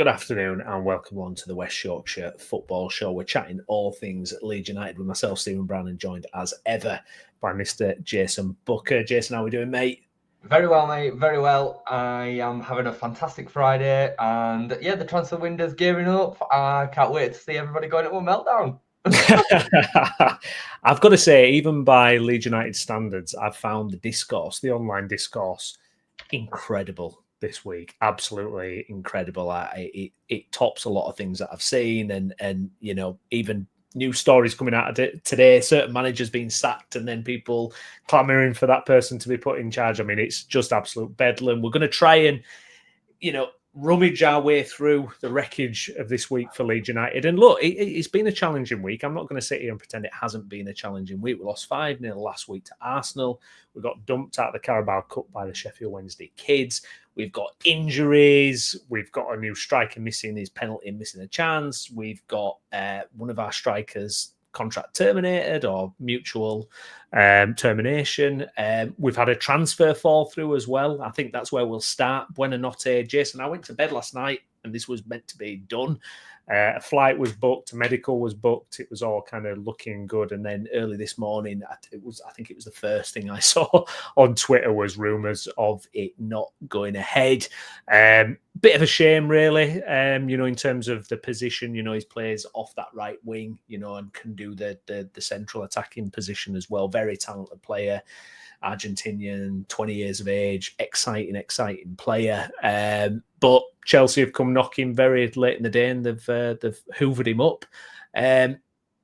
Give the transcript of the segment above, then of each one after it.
Good afternoon and welcome on to the West Yorkshire Football Show. We're chatting all things Leeds United with myself, Stephen Browney, joined as ever by Mr. Jason Booker. Jason, how are we doing, mate? Very well, mate. Very well. I am having a fantastic Friday, and yeah, the transfer window's gearing up. I can't wait to see everybody going into a meltdown. I've got to say, even by Leeds United standards, I've found the online discourse, incredible this week. Absolutely incredible. It tops a lot of things that I've seen, and even new stories coming out of it today. Certain managers being sacked, and then people clamoring for that person to be put in charge. I mean, it's just absolute bedlam. We're going to try and rummage our way through the wreckage of this week for Leeds United. And look, it's been a challenging week. I'm not going to sit here and pretend it hasn't been a challenging week. We lost 5-0 last week to Arsenal. We got dumped out of the Carabao Cup by the Sheffield Wednesday Kids. We've got injuries. We've got a new striker missing his penalty and missing a chance. We've got one of our strikers contract terminated or mutual termination. We've had a transfer fall through as well. I think that's where we'll start. Buonanotte. Jason, I went to bed last night and this was meant to be done. A flight was booked, a medical was booked. It was all kind of looking good. And then early this morning, I think it was the first thing I saw on Twitter was rumours of it not going ahead. Bit of a shame, really, in terms of the position. He plays off that right wing, and can do the central attacking position as well. Very talented player. Argentinian, 20 years of age, exciting player. But Chelsea have come knocking very late in the day and they've hoovered him up.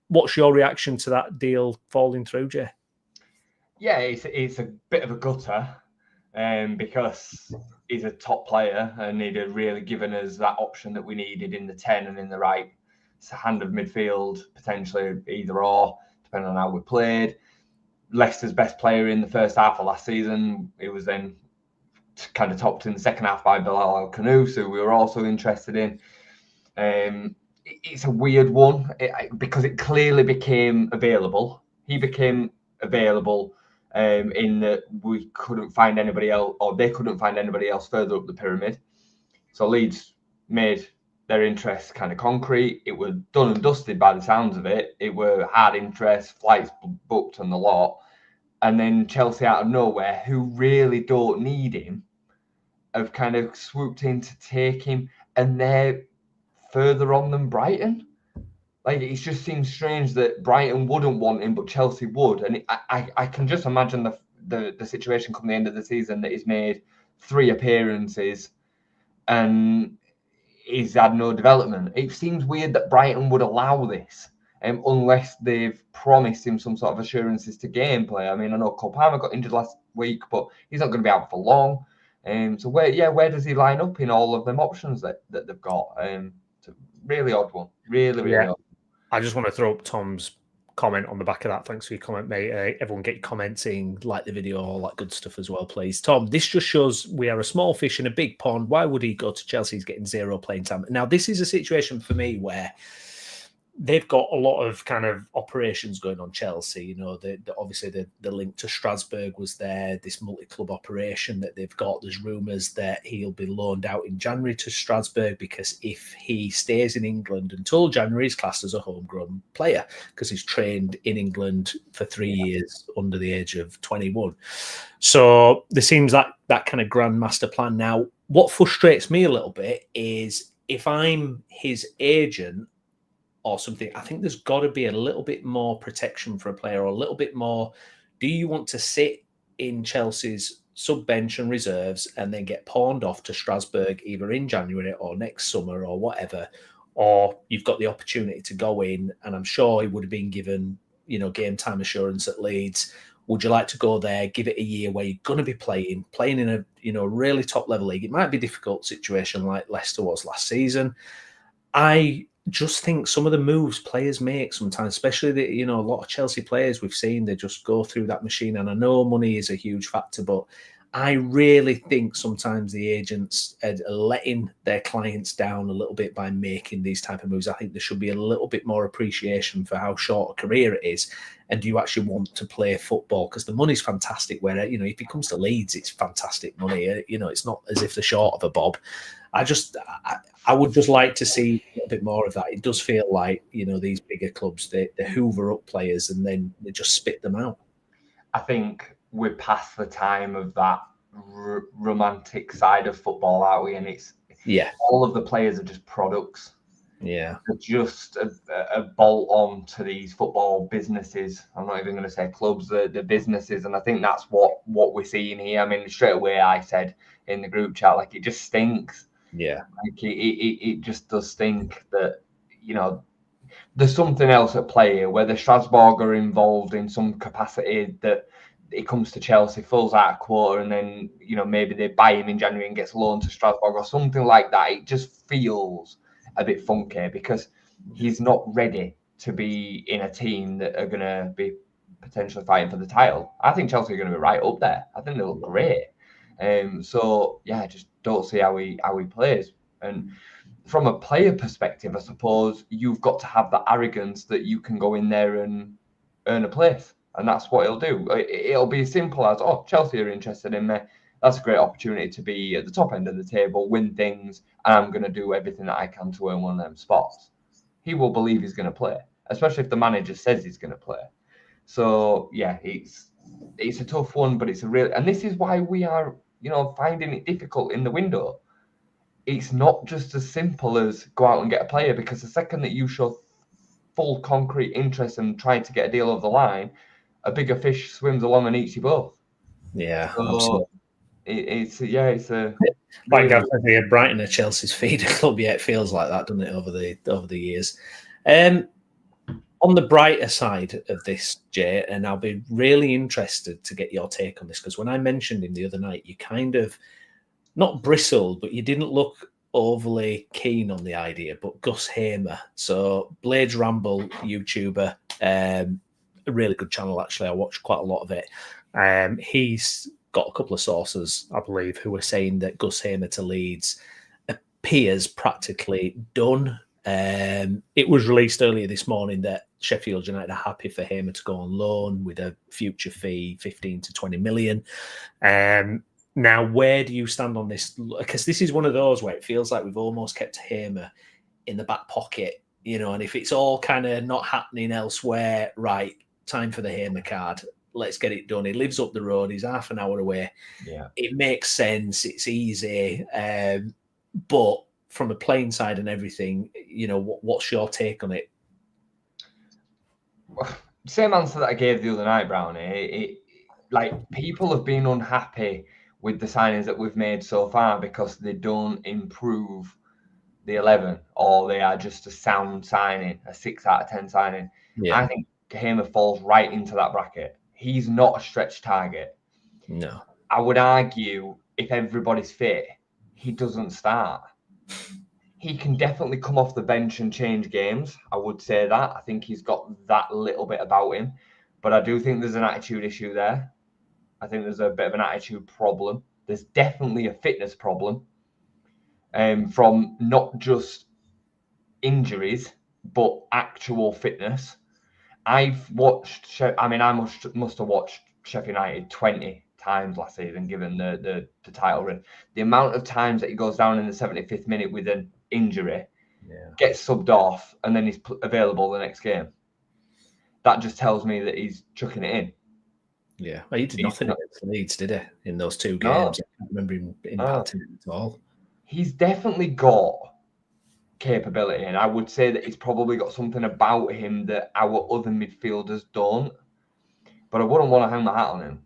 What's your reaction to that deal falling through, Jay? Yeah, it's a bit of a gutter because he's a top player and he'd have really given us that option that we needed in the 10 and in the right hand of midfield, potentially either or, depending on how we played. Leicester's best player in the first half of last season. It was then kind of topped in the second half by Bilal El-Khanous, who we were also interested in. It's a weird one because it clearly became available. He became available in that we couldn't find anybody else, or they couldn't find anybody else further up the pyramid. So Leeds made their interest kind of concrete. It was done and dusted by the sounds of it. It were hard interest, flights booked and the lot. And then Chelsea out of nowhere, who really don't need him, have kind of swooped in to take him, and they're further on than Brighton. Like, it just seems strange that Brighton wouldn't want him, but Chelsea would. And I can just imagine the situation come the end of the season that he's made 3 appearances and he's had no development. It seems weird that Brighton would allow this unless they've promised him some sort of assurances to gameplay. I mean, I know Cole Palmer got injured last week, but he's not going to be out for long. So where does he line up in all of them options that they've got? It's a really odd one. Really odd. I just want to throw up Tom's comment on the back of that. Thanks for your comment, mate. Everyone get commenting, like the video, all that good stuff as well, please. Tom, this just shows we are a small fish in a big pond. Why would he go to Chelsea? He's getting 0 playing time. Now, this is a situation for me where they've got a lot of kind of operations going on, Chelsea. Obviously the link to Strasbourg was there, this multi-club operation that they've got. There's rumours that he'll be loaned out in January to Strasbourg because if he stays in England until January, he's classed as a homegrown player because he's trained in England for 3 years under the age of 21. So there seems that kind of grand master plan. Now, what frustrates me a little bit is if I'm his agent or something, I think there's got to be a little bit more protection for a player, or a little bit more. Do you want to sit in Chelsea's sub-bench and reserves and then get pawned off to Strasbourg either in January or next summer or whatever, or you've got the opportunity to go in, and I'm sure he would have been given, game time assurance at Leeds. Would you like to go there, give it a year where you're going to be playing in a really top level league? It might be a difficult situation like Leicester was last season. I just think some of the moves players make sometimes, especially a lot of Chelsea players we've seen, they just go through that machine. And I know money is a huge factor, but I really think sometimes the agents are letting their clients down a little bit by making these type of moves. I think there should be a little bit more appreciation for how short a career it is, and do you actually want to play football? Because the money's fantastic. Where if he comes to Leeds, it's fantastic money. It's not as if they're short of a bob. I would just like to see a little bit more of that. It does feel like these bigger clubs they hoover up players and then they just spit them out. I think we're past the time of that romantic side of football, aren't we? And it's all of the players are just products. Yeah, they're just a bolt on to these football businesses. I'm not even going to say clubs, the businesses, and I think that's what we're seeing here. I mean, straight away I said in the group chat, like, it just stinks. Yeah, like it just does stink that there's something else at play here, whether Strasbourg are involved in some capacity, that it comes to Chelsea, fills out a quota, and then maybe they buy him in January and gets loaned to Strasbourg or something like that. It just feels a bit funky because he's not ready to be in a team that are going to be potentially fighting for the title. I think Chelsea are going to be right up there. I think they look great. So yeah, I just don't see how he plays. And from a player perspective, I suppose you've got to have the arrogance that you can go in there and earn a place. And that's what he'll do. It'll be as simple as, oh, Chelsea are interested in me. That's a great opportunity to be at the top end of the table, win things, and I'm going to do everything that I can to earn one of them spots. He will believe he's going to play, especially if the manager says he's going to play. So, yeah, it's a tough one, but it's a real... And this is why we are, finding it difficult in the window. It's not just as simple as go out and get a player, because the second that you show full concrete interest in trying to get a deal over the line, a bigger fish swims along and eats you both. Yeah, so absolutely. It's a like Gav said here, Brighton are Chelsea's feeder club. Yeah, it feels like that, doesn't it, over the years? On the brighter side of this, Jay, and I'll be really interested to get your take on this, because when I mentioned him the other night, you kind of not bristled, but you didn't look overly keen on the idea. But Gus Hamer, so Blades Ramble YouTuber, a really good channel actually. I watched quite a lot of it. He's got a couple of sources, I believe, who are saying that Gus Hamer to Leeds appears practically done. It was released earlier this morning that Sheffield United are happy for Hamer to go on loan with a future fee 15 to 20 million. Now, where do you stand on this? Because this is one of those where it feels like we've almost kept Hamer in the back pocket, and if it's all kind of not happening elsewhere, right, time for the Hamer card. Let's get it done. He lives up the road. He's half an hour away. Yeah, it makes sense. It's easy. But from a playing side and everything, what's your take on it? Same answer that I gave the other night, Brownie. Like, people have been unhappy with the signings that we've made so far because they don't improve the 11, or they are just a sound signing, a 6 out of 10 signing. Yeah. I think Hamer falls right into that bracket. He's not a stretch target. No. I would argue if everybody's fit, he doesn't start. He can definitely come off the bench and change games. I would say that. I think he's got that little bit about him. But I do think there's an attitude issue there. I think there's a bit of an attitude problem. There's definitely a fitness problem. From not just injuries, but actual fitness. I've watched, I must have watched Sheffield United 20 times last season, given the title run. The amount of times that he goes down in the 75th minute with an injury, gets subbed off, and then he's available the next game. That just tells me that he's chucking it in. Yeah, well, he did nothing against Leeds, did he, in those 2 games? I can't remember him impacting it at all. He's definitely got capability, and I would say that he's probably got something about him that our other midfielders don't. But I wouldn't want to hang my hat on him.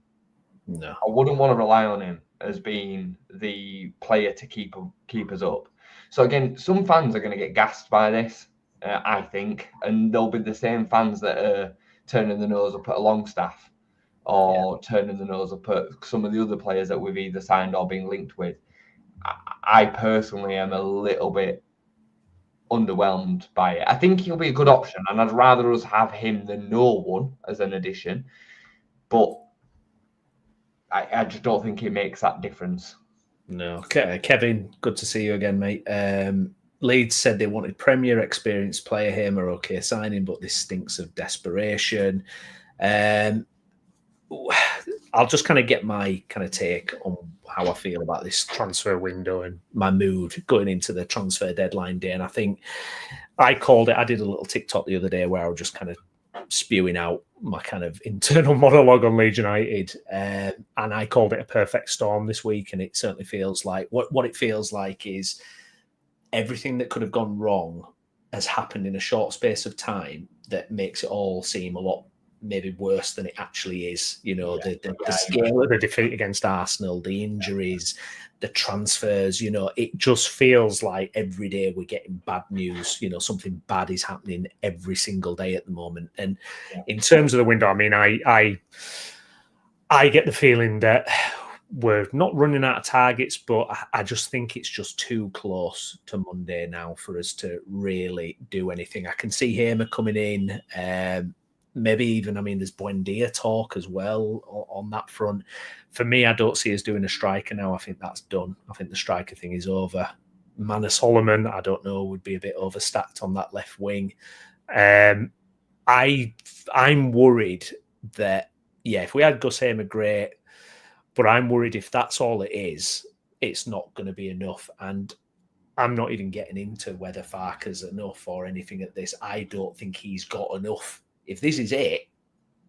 No, I wouldn't want to rely on him as being the player to keep us up. So again, some fans are going to get gassed by this, I think, and they'll be the same fans that are turning the nose up at Longstaff, or turning the nose up at some of the other players that we've either signed or been linked with. I personally am a little bit underwhelmed by it. I think he'll be a good option, and I'd rather us have him than no one as an addition. But I just don't think he makes that difference. No. Okay. Kevin, good to see you again, mate. Leeds said they wanted Premier experienced player. Hamer, okay signing, but this stinks of desperation. I'll just kind of get my kind of take on how I feel about this transfer window and my mood going into the transfer deadline day. And I think I called it, I did a little TikTok the other day where I was just kind of spewing out my kind of internal monologue on Leeds United. And I called it a perfect storm this week. And it certainly feels like, what it feels like is everything that could have gone wrong has happened in a short space of time that makes it all seem a lot maybe worse than it actually is. You know, the scale of the defeat against Arsenal, the injuries, the transfers, you know, it just feels like every day we're getting bad news. You know, something bad is happening every single day at the moment. And in terms of the window, I mean, I get the feeling that we're not running out of targets, but I just think it's just too close to Monday now for us to really do anything. I can see Hamer coming in. Maybe even, I mean, there's Buendia talk as well on that front. For me, I don't see us doing a striker now. I think that's done. I think the striker thing is over. Manor Solomon, I don't know, would be a bit overstacked on that left wing. I'm worried that, if we had Gus Hamer, great. But I'm worried if that's all it is, it's not going to be enough. And I'm not even getting into whether Farke's enough or anything at this. I don't think he's got enough. If this is it,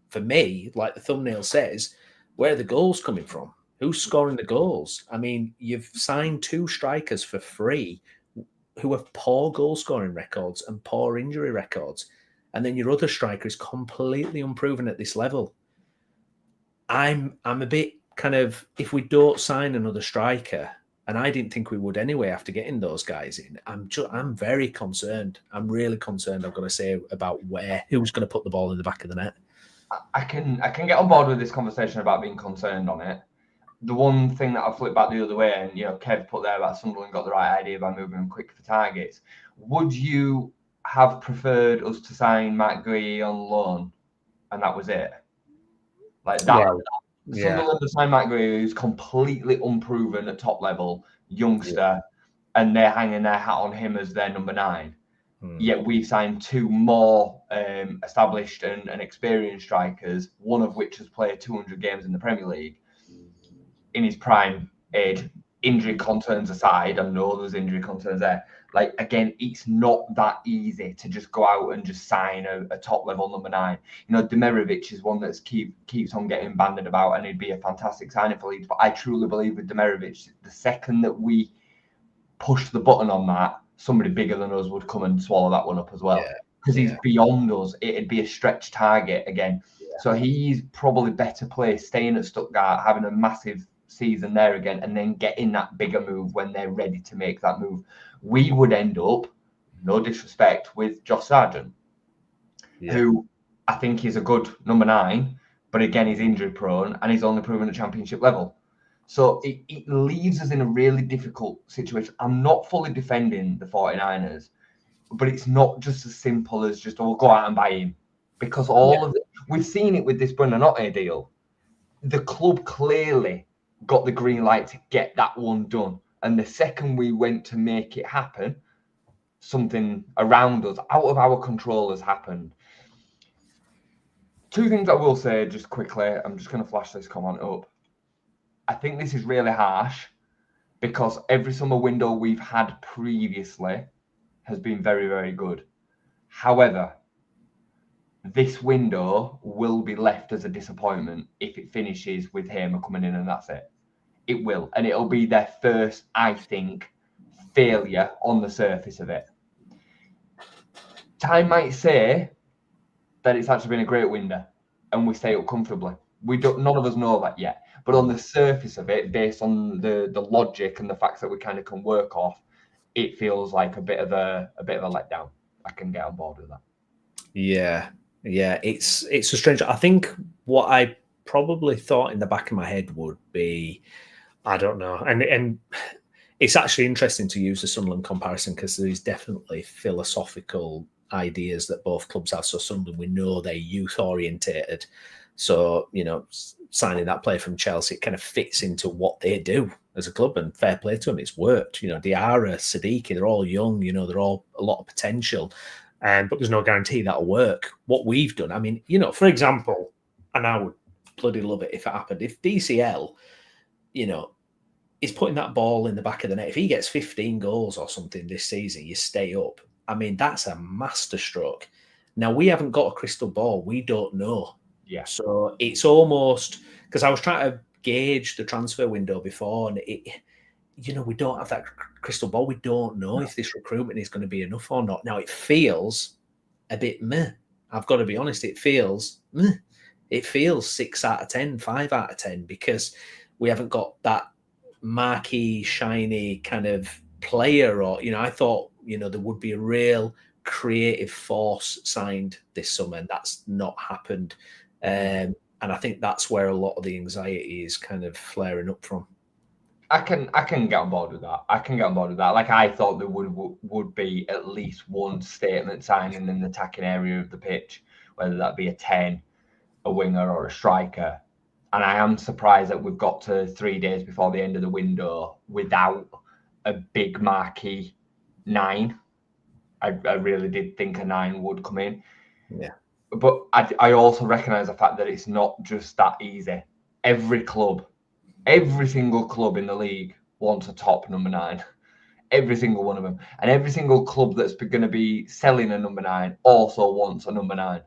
for me, like the thumbnail says, where are the goals coming from? Who's scoring the goals? I mean, you've signed 2 strikers for free who have poor goal scoring records and poor injury records. And then your other striker is completely unproven at this level. I'm a bit kind of, if we don't sign another striker, and I didn't think we would anyway after getting those guys in, I'm very concerned. I'm really concerned, I've got to say, about who's going to put the ball in the back of the net. I can get on board with this conversation about being concerned on it. The one thing that I flipped back the other way, and Kev put there about Sunderland got the right idea by moving them quick for targets. Would you have preferred us to sign Matt Gray on loan, and that was it? Like that. Sunderland have signed Matt Gray, who's completely unproven at top level, youngster, and they're hanging their hat on him as their number 9. Yet we've signed 2 more established and experienced strikers, one of which has played 200 games in the Premier League in his prime age. Injury concerns aside, I know there's injury concerns there. Like, again, it's not that easy to just go out and just sign a top-level number 9. Demirovic is one that keeps on getting banded about, and he'd be a fantastic signing for Leeds. But I truly believe with Demirovic, the second that we push the button on that, somebody bigger than us would come and swallow that one up as well. Because he's beyond us. It'd be a stretch target again. So he's probably better placed staying at Stuttgart, having a massive season there again, and then getting that bigger move when they're ready to make that move. We would end up, no disrespect, with Josh Sargent, who I think is a good number 9, but again, he's injury prone and he's only proven at championship level. So it leaves us in a really difficult situation. I'm not fully defending the 49ers, but it's not just as simple as just, go out and buy him. Because we've seen it with this Brendan Otte deal. The club clearly got the green light to get that one done. And the second we went to make it happen, something around us, out of our control, has happened. 2 things I will say just quickly. I'm just going to flash this comment up. I think this is really harsh because every summer window we've had previously has been very, very good. However, this window will be left as a disappointment if it finishes with Hamer coming in and that's it. It will. And it'll be their first, I think, failure on the surface of it. Time might say that it's actually been a great window and we stay up comfortably. None of us know that yet. But on the surface of it, based on the logic and the facts that we kind of can work off, it feels like a bit of a letdown. I can get on board with that. Yeah. It's a strange. I think what I probably thought in the back of my head would be, I don't know, and it's actually interesting to use the Sunderland comparison because there is definitely philosophical ideas that both clubs have. So Sunderland, we know they're youth orientated. So, signing that player from Chelsea, it kind of fits into what they do as a club, and fair play to them. It's worked. Diarra, Siddiqui, they're all young, they're all a lot of potential. But there's no guarantee that'll work. What we've done, I mean, for example, and I would bloody love it if it happened, if DCL, is putting that ball in the back of the net, if he gets 15 goals or something this season, you stay up. I mean, that's a masterstroke. Now, we haven't got a crystal ball. We don't know. Yeah. So it's almost, because I was trying to gauge the transfer window before, and we don't have that crystal ball. We don't know if this recruitment is going to be enough or not. Now, it feels a bit meh. I've got to be honest. It feels meh. It feels 6 out of 10, 5 out of 10, because we haven't got that marquee, shiny kind of player. Or, I thought, there would be a real creative force signed this summer, and that's not happened. And I think that's where a lot of the anxiety is kind of flaring up from. I can get on board with that. Like, I thought there would be at least one statement signing in the attacking area of the pitch, whether that be a 10, a winger, or a striker. And I am surprised that we've got to 3 days before the end of the window without a big marquee 9. I really did think a 9 would come in. Yeah. But I also recognise the fact that it's not just that easy. Every single club in the league wants a top number 9. Every single one of them. And every single club that's going to be selling a number 9 also wants a number 9.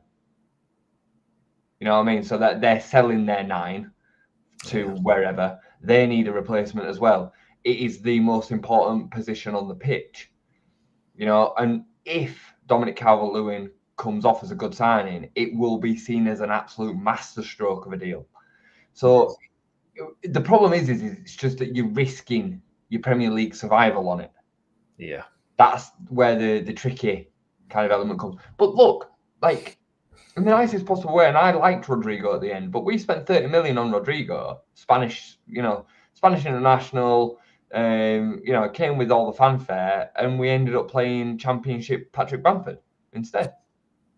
You know what I mean? So that they're selling their 9 to wherever. They need a replacement as well. It is the most important position on the pitch. And if Dominic Calvert-Lewin comes off as a good signing, it will be seen as an absolute masterstroke of a deal. So the problem is it's just that you're risking your Premier League survival on it. Yeah. That's where the tricky kind of element comes. But look, like, in the nicest possible way, and I liked Rodrigo at the end, but we spent 30 million on Rodrigo, Spanish international, came with all the fanfare, and we ended up playing Championship Patrick Bamford instead,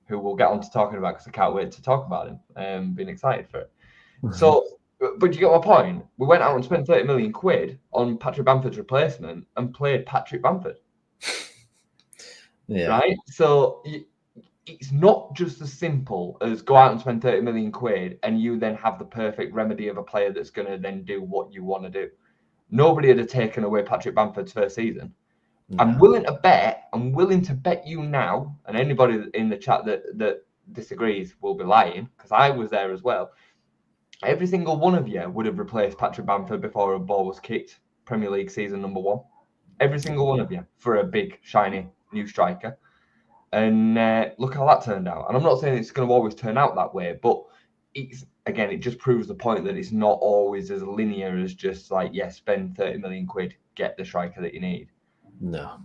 who we'll get on to talking about because I can't wait to talk about him. Being excited for it. Mm-hmm. So, but you get my point. We went out and spent 30 million quid on Patrick Bamford's replacement and played Patrick Bamford. Yeah. Right? So it's not just as simple as go out and spend 30 million quid and you then have the perfect remedy of a player that's going to then do what you want to do. Nobody would have taken away Patrick Bamford's first season. No. I'm willing to bet you now, and anybody in the chat that disagrees will be lying, because I was there as well. Every single one of you would have replaced Patrick Bamford before a ball was kicked, Premier League season number 1. Every single one of you for a big, shiny new striker. And look how that turned out. And I'm not saying it's going to always turn out that way, but it just proves the point that it's not always as linear as just like, spend 30 million quid, get the striker that you need. No.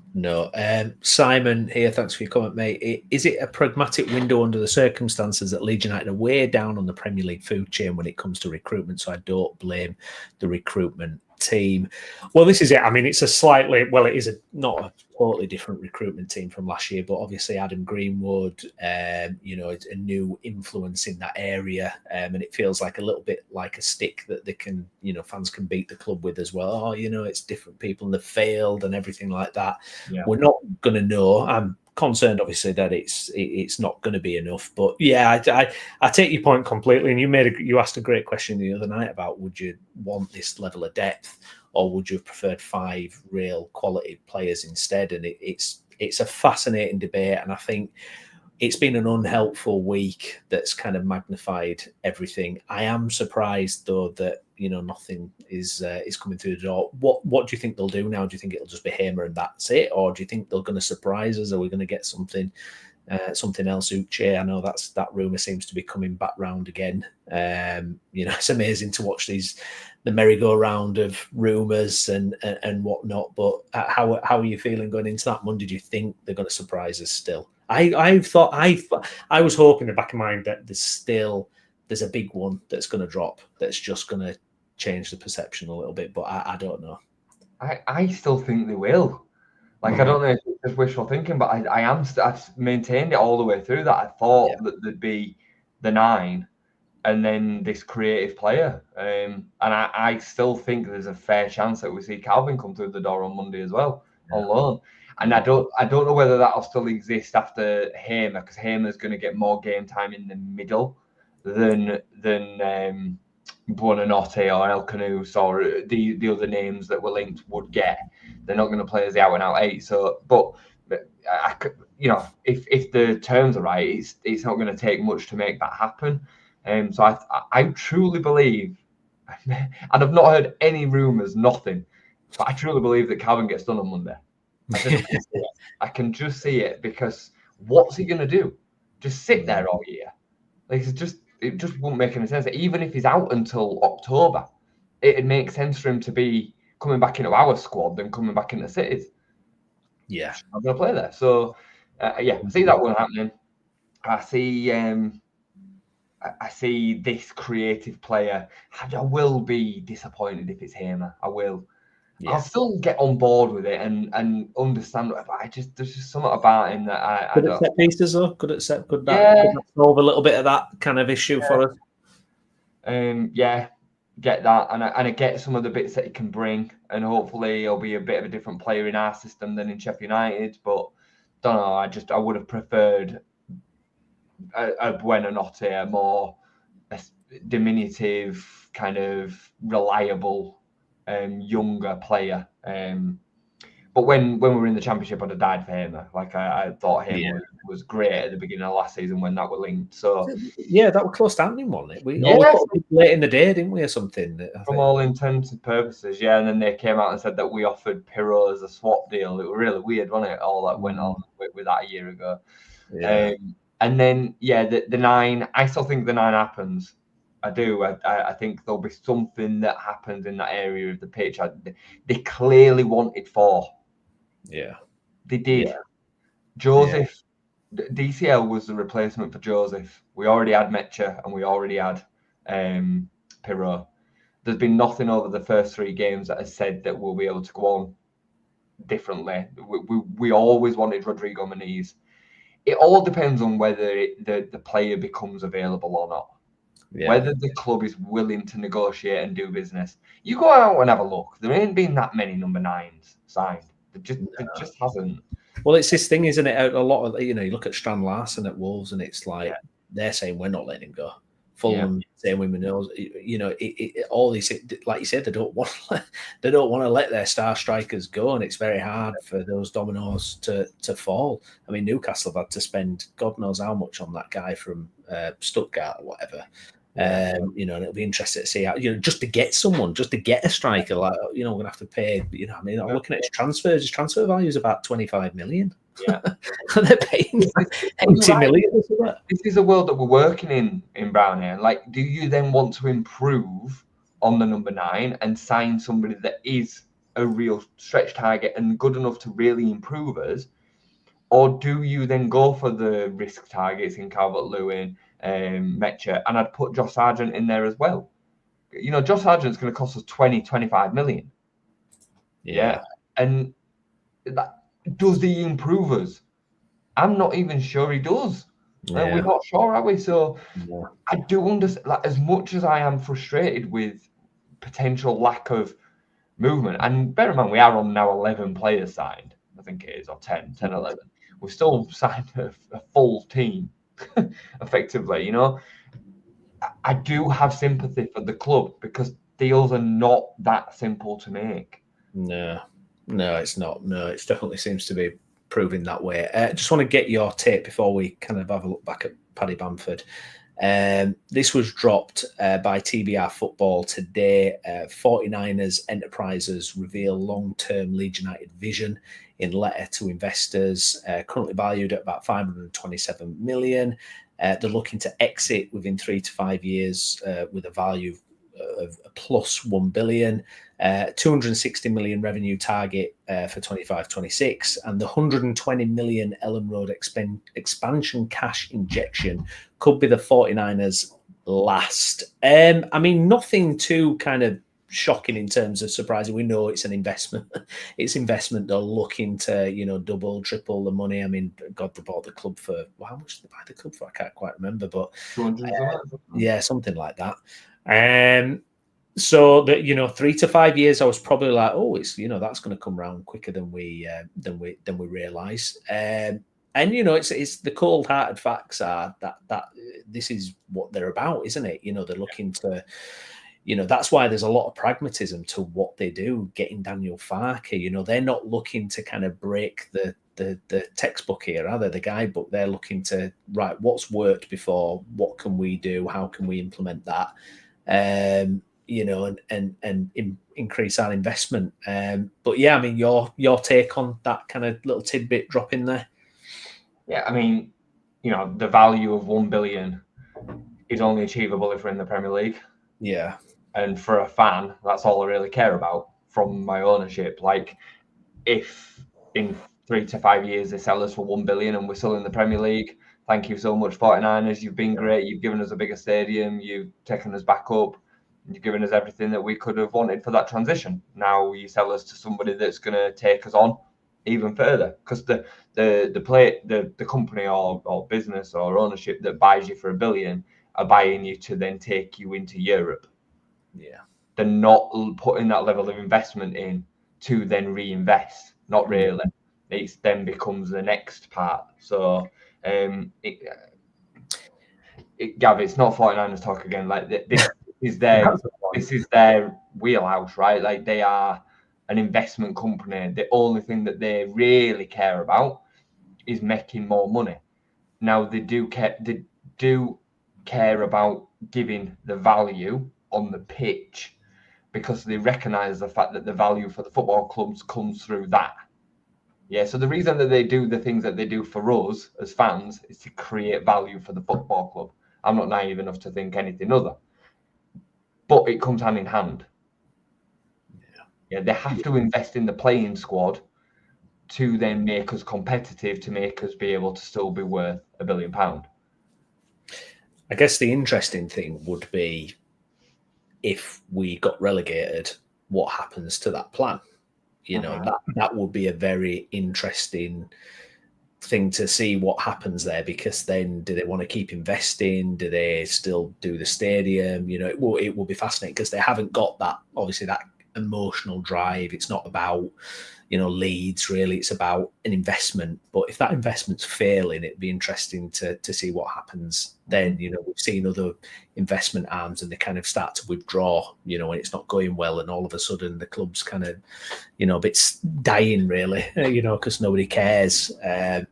Simon here, thanks for your comment, mate. Is it a pragmatic window under the circumstances that Leeds United are way down on the Premier League food chain when it comes to recruitment? So I don't blame the recruitment team. Well, this is it. I mean, it's it is not a totally different recruitment team from last year, but obviously Adam Greenwood, it's a new influence in that area, and it feels like a little bit like a stick that they can, fans can beat the club with as well. It's different people and they've failed and everything like that. Yeah. We're not going to know. I'm concerned, obviously, that it's not going to be enough. But yeah, I take your point completely. And you asked a great question the other night about would you want this level of depth, or would you have preferred 5 real quality players instead? And it's a fascinating debate, and I think it's been an unhelpful week that's kind of magnified everything. I am surprised though that nothing is coming through the door. What do you think they'll do now? Do you think it'll just be Hamer and that's it, or do you think they're going to surprise us? Are we going to get something else? Uche, I know that rumor seems to be coming back round again. It's amazing to watch the merry-go-round of rumors and whatnot. But how are you feeling going into that Monday? Do you think they're going to surprise us still? I was hoping in the back of my mind that there's a big one that's going to drop, that's just going to change the perception a little bit, but I don't know. I still think they will. Like, I don't know if it's just wishful thinking, but I've maintained it all the way through that I thought that there'd be the 9 and then this creative player. And I still think there's a fair chance that we see Calvin come through the door on Monday as well, on loan. And I don't know whether that'll still exist after Hamer, because Hamer's going to get more game time in the middle than Buonanotte or El Canus or the other names that were linked would get. They're not going to play as the out and out 8. So, but I could, if the terms are right, it's not going to take much to make that happen. So I truly believe, and I've not heard any rumours, nothing, but I truly believe that Calvin gets done on Monday. I can just see it, because what's he going to do? Just sit there all year? Like, it just won't make any sense. Even if he's out until October, it'd make sense for him to be coming back into our squad than coming back into City's. Yeah, I'm going to play there. So, I see that one happening. I see this creative player. I will be disappointed if it's Hamer. I will. Yeah. I'll still get on board with it and understand, but there's just something about him that I don't. Set pieces though. Could that solve a little bit of that kind of issue for us? Get that, and I get some of the bits that he can bring, and hopefully he'll be a bit of a different player in our system than in Sheffield United. But don't know. I would have preferred a Buonanotte, a more diminutive, kind of reliable, younger player. But when we were in the Championship, I'd have died for Hamer. Like, I thought Hamer was great at the beginning of last season when that were linked. So that was close to happening, wasn't it? We put it late in the day, didn't we, or something? From all intents and purposes, yeah. And then they came out and said that we offered Pirro as a swap deal. It was really weird, wasn't it? All that went on with that a year ago. Yeah. And then, the 9, I still think the 9 happens. I do. I think there'll be something that happens in that area of the pitch. They clearly wanted 4. Yeah. They did. Yeah. Joseph, DCL was the replacement for Joseph. We already had Mecha and we already had Pirro. There's been nothing over the first 3 games that has said that we'll be able to go on differently. We always wanted Rodrigo Muniz. It all depends on whether the player becomes available or not. Yeah. Whether the club is willing to negotiate and do business. You go out and have a look. There ain't been that many number 9s signed. There just hasn't. Well, it's this thing, isn't it? A lot of, you look at Strand Larsen at Wolves, and it's like they're saying we're not letting him go. Fulham saying we know, all these, like you said, they don't want to let their star strikers go, and it's very hard for those dominoes to fall. I mean, Newcastle have had to spend God knows how much on that guy from Stuttgart or whatever. And it'll be interesting to see how, just to get someone, just to get a striker, like, we're going to have to pay, I'm looking at his transfers. His transfer value is about 25 million. Yeah. They're paying 80 million. This is a world that we're working in Browney. Like, do you then want to improve on the number 9 and sign somebody that is a real stretch target and good enough to really improve us? Or do you then go for the risk targets in Calvert-Lewin, Mecha, and I'd put Josh Sargent in there as well. Josh Sargent's going to cost us 25 million. Yeah. And does he improve us? I'm not even sure he does. Yeah. We're not sure, are we? So I do understand, like, as much as I am frustrated with potential lack of movement, and bear in mind, we are on now 11 players signed, I think it is, or 10, 11. We've still signed a full team. Effectively, I do have sympathy for the club, because deals are not that simple to make. No, it's not. No, it definitely seems to be proving that way. Just want to get your take before we kind of have a look back at Paddy Bamford. This was dropped by TBR Football today. 49ers Enterprises reveal long-term Leeds United vision in letter to investors, currently valued at about 527 million. They're looking to exit within 3 to 5 years with a value of plus 1 billion, 260 million revenue target for 25-26, and the 120 million Ellen Road expansion cash injection could be the 49ers last. I mean, nothing too kind of shocking in terms of surprising. We know it's an investment. It's investment. They're looking to, you know, double, triple the money. I mean, God, they bought the club for, well, how much did they buy the club for? I can't quite remember, but 200 yeah, something like that. So that, you know, 3 to 5 years, I was probably like, oh, it's, you know, that's going to come around quicker than we realise. And you know, it's the cold-hearted facts are that this is what they're about, isn't it? You know, they're looking to, you know, that's why there's a lot of pragmatism to what they do. Getting Daniel Farke, you know, they're not looking to kind of break the textbook here, are they? The guidebook. They're looking to, right, what's worked before, what can we do, how can we implement that, you know, and increase our investment. But yeah, I mean, your take on that kind of little tidbit drop in there. Yeah, I mean, you know, the value of 1 billion is only achievable if we're in the Premier League. Yeah. And for a fan, that's all I really care about from my ownership. Like, if in 3 to 5 years they sell us for 1 billion and we're still in the Premier League, thank you so much, 49ers. You've been great. You've given us a bigger stadium. You've taken us back up. You've given us everything that we could have wanted for that transition. Now you sell us to somebody that's going to take us on even further, because the company or business or ownership that buys you for 1 billion are buying you to then take you into Europe. Yeah, they're not putting that level of investment in to then reinvest. Not really. It then becomes the next part. So Gav, it's not 49ers talk again. Like, this is their wheelhouse, right? Like, they are an investment company. The only thing that they really care about is making more money. Now, they do care about giving the value on the pitch, because they recognise the fact that the value for the football clubs comes through that. Yeah, so the reason that they do the things that they do for us as fans is to create value for the football club. I'm not naive enough to think anything other. But it comes hand in hand. Yeah, they have to invest in the playing squad to then make us competitive, to make us be able to still be worth £1 billion. I guess the interesting thing would be, if we got relegated, what happens to that plan? You know, that would be a very interesting thing to see what happens there, because then do they want to keep investing? Do they still do the stadium? You know, it will be fascinating, because they haven't got that, obviously, that emotional drive. It's not about, you know, Leeds, really. It's about an investment. But if that investment's failing, it'd be interesting to see what happens then. You know, we've seen other investment arms and they kind of start to withdraw, you know, when it's not going well, and all of a sudden the club's kind of, you know, a bit dying, really, you know, because nobody cares.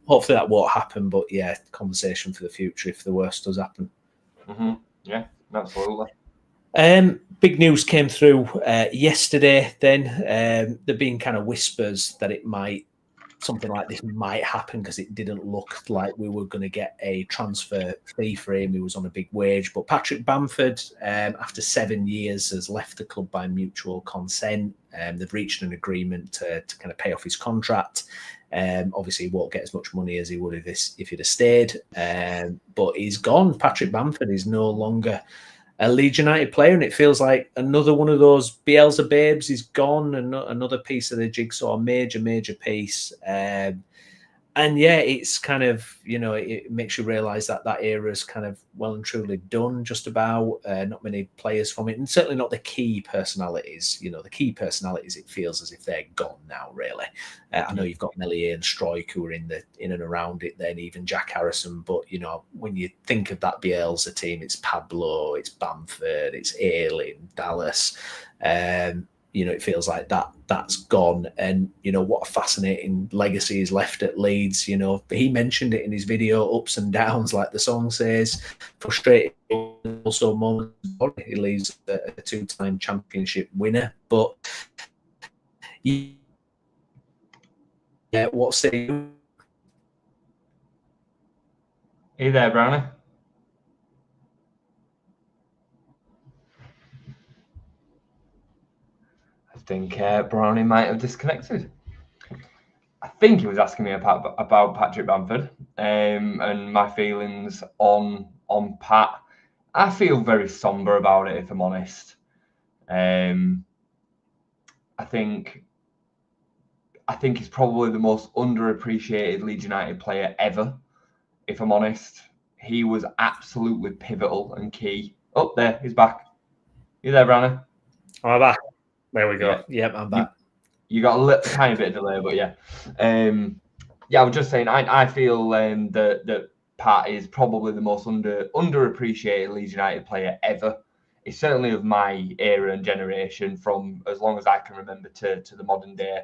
Hopefully that won't happen, but yeah, conversation for the future if the worst does happen. Yeah, absolutely. Big news came through yesterday. Then there've been kind of whispers that something like this might happen, because it didn't look like we were going to get a transfer fee for him. He was on a big wage. But Patrick Bamford, after 7 years, has left the club by mutual consent. They've reached an agreement to kind of pay off his contract. Obviously, he won't get as much money as he would if he'd have stayed. But he's gone. Patrick Bamford is no longer a Leeds United player, and it feels like another one of those Bielsa babes is gone, and another piece of the jigsaw, major piece. And yeah, it's kind of, you know, it makes you realise that era is kind of well and truly done, just about. Not many players from it, and certainly not the key personalities. You know, the key personalities, it feels as if they're gone now, really. I know you've got Melier and Struijk who are in and around it then, even Jack Harrison. But, you know, when you think of that Bielsa team, it's Pablo, it's Bamford, it's Ayling, Dallas. You know, it feels like that's gone. And, you know, what a fascinating legacy is left at Leeds. You know, he mentioned it in his video, ups and downs, like the song says, frustrating, also moments. He leaves a 2-time championship winner. But yeah, what's it? Are you there, Brownie? I think Brownie might have disconnected. I think he was asking me about Patrick Bamford and my feelings on Pat. I feel very somber about it, if I'm honest. I think he's probably the most underappreciated Leeds United player ever, if I'm honest. He was absolutely pivotal and key. Oh, there, he's back. You there, Branner? I'm back. There we go. Yeah. Yep, I'm back. You got a tiny bit of delay, but yeah. I was just saying, I feel that Pat is probably the most underappreciated Leeds United player ever. It's certainly of my era and generation, from as long as I can remember to the modern day.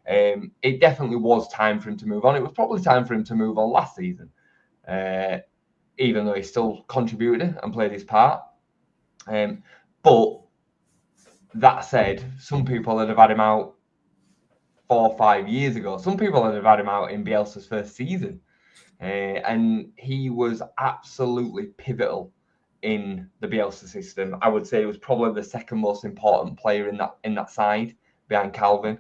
It definitely was time for him to move on. It was probably time for him to move on last season, even though he still contributed and played his part. But that said, some people would have had him out 4 or 5 years ago. Some people would have had him out in Bielsa's first season. And he was absolutely pivotal in the Bielsa system. I would say he was probably the second most important player in that side behind Calvin.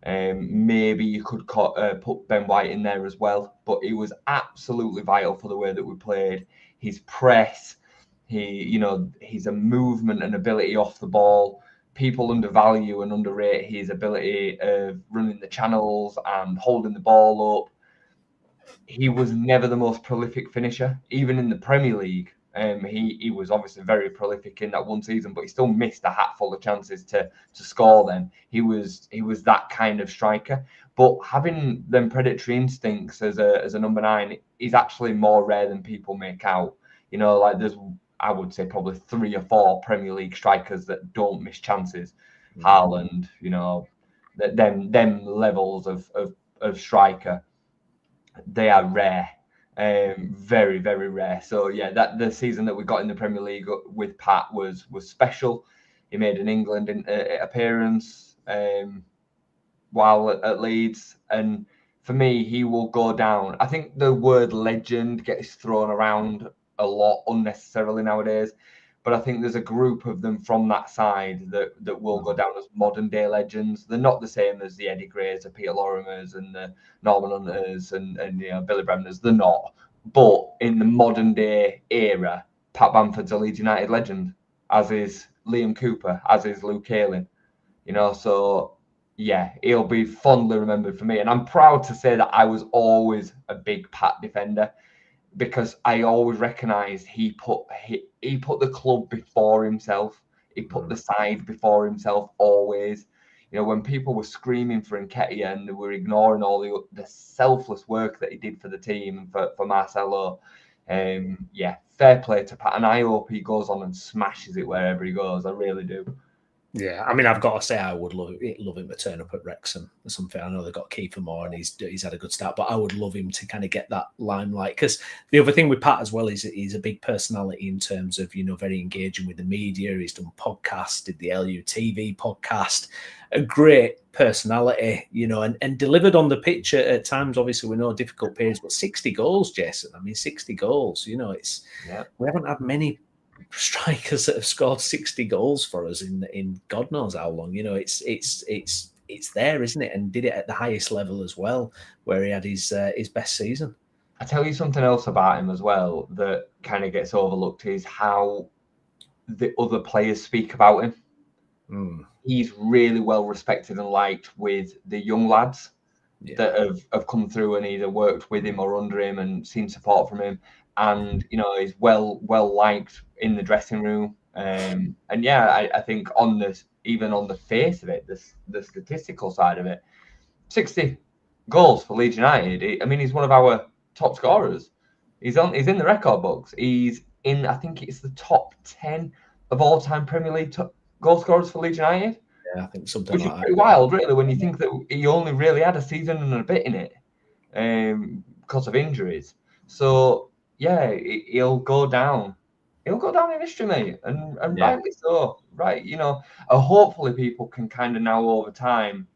Maybe you could put Ben White in there as well, but he was absolutely vital for the way that we played. His press, his movement and ability off the ball. People undervalue and underrate his ability of running the channels and holding the ball up. He was never the most prolific finisher, even in the Premier League. He was obviously very prolific in that one season, but he still missed a hatful of chances to score them. He was that kind of striker. But having them predatory instincts as a number 9 is actually more rare than people make out. Like there's, I would say, probably 3 or 4 Premier League strikers that don't miss chances. Haaland, them levels of striker, they are rare. Very, very rare. So yeah, that the season that we got in the Premier League with Pat was special. He made an England appearance while at Leeds, and for me, he will go down. I think the word legend gets thrown around a lot unnecessarily nowadays, but I think there's a group of them from that side that will go down as modern day legends. They're not the same as the Eddie Grays, the Peter Lorimers, and the Norman Hunters and Billy Bremners. They're not. But in the modern day era, Pat Bamford's a Leeds United legend, as is Liam Cooper, as is Luke Ayling. So yeah, he'll be fondly remembered for me. And I'm proud to say that I was always a big Pat defender, because I always recognised he put the club before himself. He put the side before himself always. When people were screaming for Nketiah and they were ignoring all the selfless work that he did for the team and for Marcelo, fair play to Pat. And I hope he goes on and smashes it wherever he goes. I really do. Yeah, I mean, I've got to say, I would love him to turn up at Wrexham or something. I know they've got Kiefer Moore and he's had a good start, but I would love him to kind of get that limelight. Because the other thing with Pat as well is he's a big personality in terms of, very engaging with the media. He's done podcasts, did the LUTV podcast, a great personality, and delivered on the pitch at times. Obviously, we know difficult periods, but 60 goals, Jason. I mean, 60 goals, we haven't had many strikers that have scored 60 goals for us in God knows how long. It's there, isn't it? And did it at the highest level as well, where he had his best season. I tell you something else about him as well that kind of gets overlooked is how the other players speak about him. He's really well respected and liked with the young lads that have come through and either worked with him or under him and seen support from him. And he's well liked in the dressing room. I think even on the face of it, the statistical side of it, 60 goals for Leeds United. He's one of our top scorers. He's in the record books. He's in, I think it's the top 10 of all time Premier League goal scorers for Leeds United. Yeah, I think something which like is pretty wild, really, when you think that he only really had a season and a bit in it because of injuries. So yeah, he'll go down. He'll go down in history, mate, and rightly so. Right, hopefully people can kind of now over time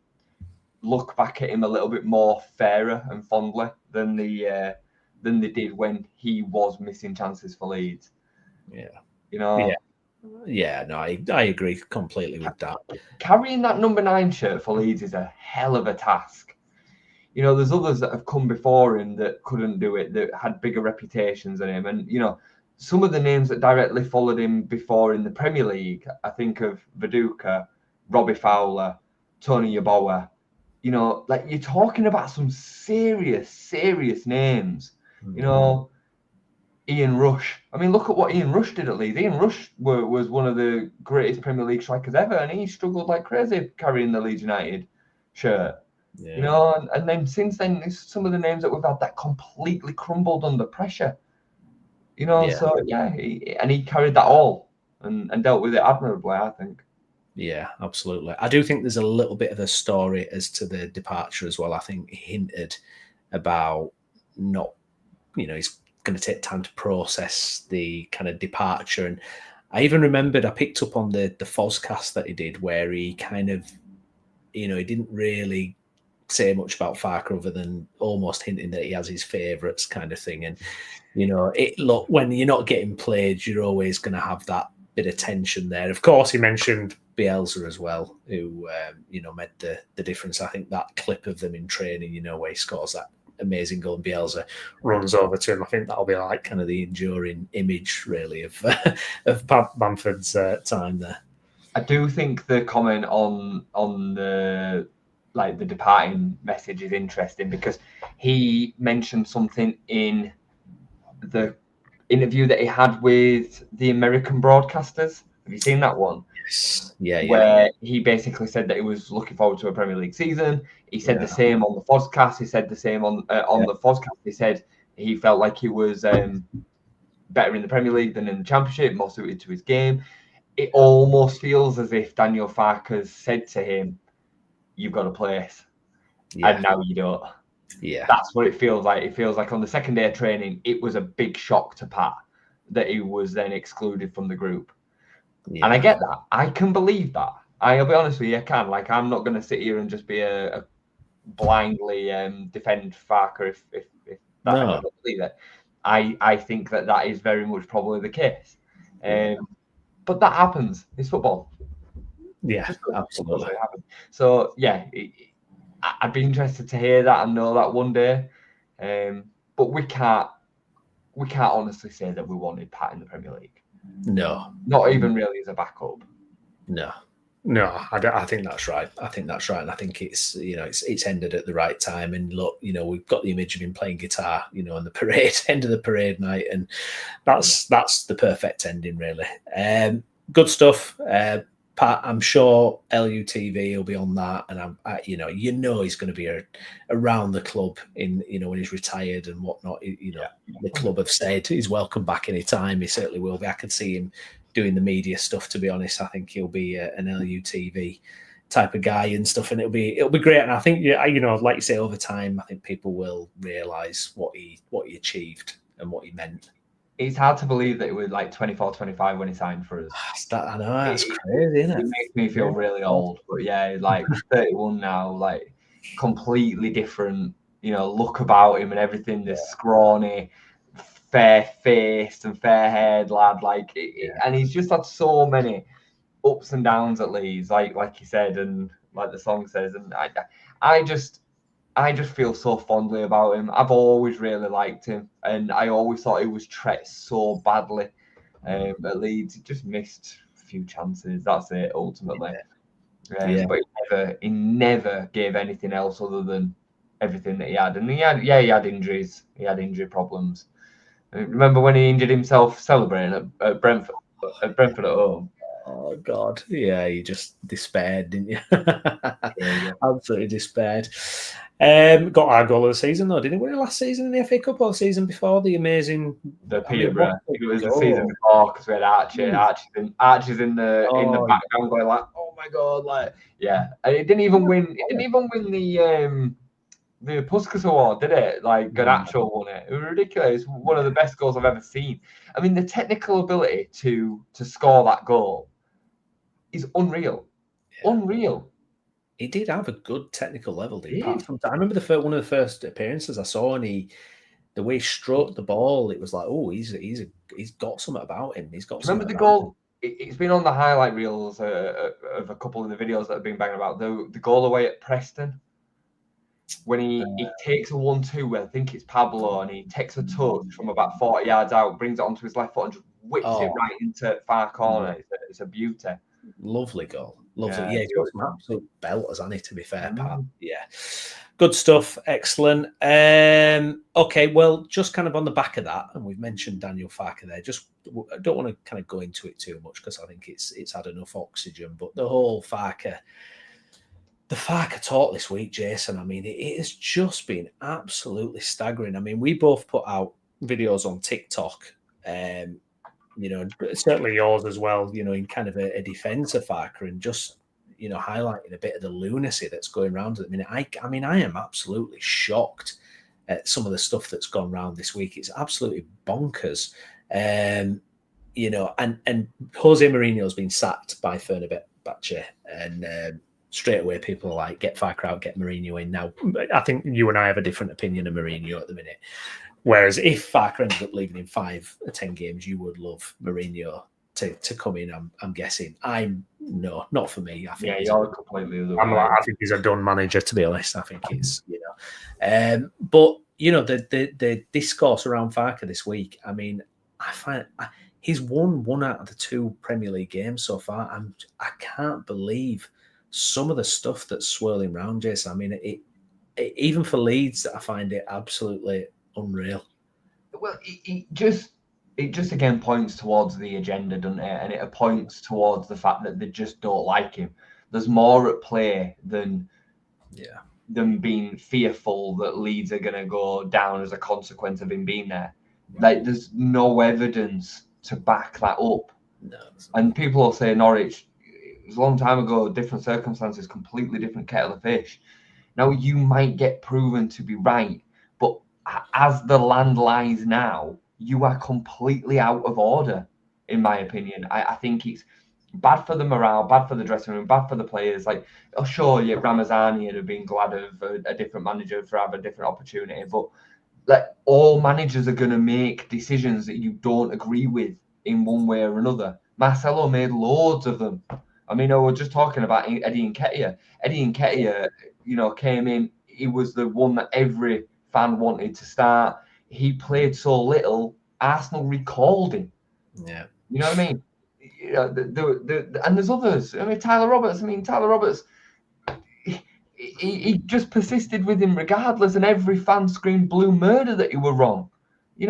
look back at him a little bit more fairer and fondly than they did when he was missing chances for Leeds. Yeah, no, I agree completely with that. Carrying that number 9 shirt for Leeds is a hell of a task. There's others that have come before him that couldn't do it, that had bigger reputations than him. And, some of the names that directly followed him before in the Premier League, I think of Viduka, Robbie Fowler, Tony Yeboah. You know, like you're talking about some serious names. You know, Ian Rush. I mean, look at what Ian Rush did at Leeds. Ian Rush was one of the greatest Premier League strikers ever, and he struggled like crazy carrying the Leeds United shirt. Yeah. You know, and then since then, some of the names that we've had that completely crumbled under pressure. You know, so he carried that all and dealt with it admirably, I think. Yeah, absolutely. I do think there's a little bit of a story as to the departure as well. I think he hinted about not, he's going to take time to process the kind of departure. And I even remembered I picked up on the Fozcast that he did where he kind of, he didn't really say much about Farke other than almost hinting that he has his favourites kind of thing. And, look, when you're not getting played, you're always going to have that bit of tension there. Of course, he mentioned Bielsa as well, who, made the difference. I think that clip of them in training, where he scores that amazing goal and Bielsa runs over to him. I think that'll be like kind of the enduring image, really, of Bamford's time there. I do think the comment on the departing message is interesting because he mentioned something in the interview that he had with the American broadcasters. Have you seen that one? Yes. Yeah. Where he basically said that he was looking forward to a Premier League season. He said the same on the Fozcast. He said the same on the Fozcast. He said he felt like he was better in the Premier League than in the Championship, more suited to his game. It almost feels as if Daniel Farke has said to him, "You've got a place," and now you don't. Yeah, that's what it feels like. It feels like on the second day of training, it was a big shock to Pat that he was then excluded from the group. Yeah. And I get that. I can believe that. I'll be honest with you, I can. Like, I'm not going to sit here and just be a blindly defend Farke if that I don't believe it. I think that is very much probably the case. But that happens. It's football. Yeah, absolutely. So yeah, I'd be interested to hear that and know that one day. But we can't honestly say that we wanted Pat in the Premier League. No, not even really as a backup. No, I think that's right. I think that's right, and I think it's it's ended at the right time. And look, we've got the image of him playing guitar, on the parade, end of the parade night, and that's the perfect ending, really. Good stuff, Pat. I'm sure LUTV will be on that, and he's going to be around the club in when he's retired and whatnot. The club have said he's welcome back anytime. He certainly will be. I can see him doing the media stuff. To be honest, I think he'll be an LUTV type of guy and stuff, and it'll be great. And I think like you say, over time, I think people will realise what he achieved and what he meant. It's hard to believe that it was like 24, 25 when he signed for us. I know, that's crazy, isn't it? It makes me feel really old, but yeah, like 31 now, like completely different, look about him and everything. This scrawny, fair-faced and fair-haired lad, and he's just had so many ups and downs at Leeds, like you said, and like the song says, and I just feel so fondly about him. I've always really liked him, and I always thought he was treated so badly at Leeds. He just missed a few chances. That's it, ultimately. But he never gave anything else other than everything that he had. And he had injuries. He had injury problems. Remember when he injured himself celebrating at Brentford at home? Oh God, yeah, you just despaired, didn't you? Absolutely despaired. Got our goal of the season though, didn't he? Win it last season in the FA Cup or the season before? The amazing Peterborough. It was the season before because we had Archie's in the background going like, oh my God, like and it didn't even win. It didn't even win the Puskas Award, did it? Like Garnacho won it. It was ridiculous. One of the best goals I've ever seen. I mean, the technical ability to score that goal is unreal. Unreal. He did have a good technical level, didn't he? I remember one of the first appearances I saw, and the way he stroked the ball, it was like, oh, he's got something about him. He's got. Remember the goal? It's been on the highlight reels of a couple of the videos that have been banging about the goal away at Preston. When he takes a 1-2, I think it's Pablo, and he takes a touch from about 40 yards out, brings it onto his left foot, and just whips it right into far corner. It's a beauty. Lovely goal. Loves it. Yeah, he's got some absolute belters, hasn't he, to be fair, Pat? Yeah. Good stuff. Excellent. Okay, well, just kind of on the back of that, and we've mentioned Daniel Farke there, I don't want to kind of go into it too much because I think it's had enough oxygen, but the whole Farke talk this week, Jason, I mean, it has just been absolutely staggering. I mean, we both put out videos on TikTok, certainly yours as well, in kind of a defense of Farke and just, highlighting a bit of the lunacy that's going around at the minute. I mean, I am absolutely shocked at some of the stuff that's gone around this week. It's absolutely bonkers. And Jose Mourinho's been sacked by Fenerbahce, and straight away people are like, get Farke out, get Mourinho in. Now, I think you and I have a different opinion of Mourinho at the minute. Whereas if Farke ended up leaving in 5 or 10 games, you would love Mourinho to come in. I'm guessing. No, not for me. I think you're completely the way. I think he's a done manager, to be honest. I think it's but the discourse around Farke this week. I mean, I find he's won 1 out of the 2 Premier League games so far. I can't believe some of the stuff that's swirling around, Jason. I mean, it even for Leeds, I find it absolutely unreal. Well, it just again points towards the agenda, doesn't it? And it points towards the fact that they just don't like him. There's more at play than them being fearful that Leeds are going to go down as a consequence of him being there. Like, there's no evidence to back that up. No. And people will say Norwich, it was a long time ago, different circumstances, completely different kettle of fish. Now, you might get proven to be right, but as the land lies now, you are completely out of order, in my opinion. I think it's bad for the morale, bad for the dressing room, bad for the players. Like, sure, Ramazani would have been glad of a different manager for having a different opportunity, but like, all managers are going to make decisions that you don't agree with in one way or another. Marcelo made loads of them. I mean, we're just talking about Eddie Nketiah. Eddie Nketiah, came in. He was the one that every fan wanted to start. He played so little, Arsenal recalled him. Yeah. You know what I mean? And there's others. I mean, Tyler Roberts, he just persisted with him regardless, and every fan screamed blue murder that he were wrong. And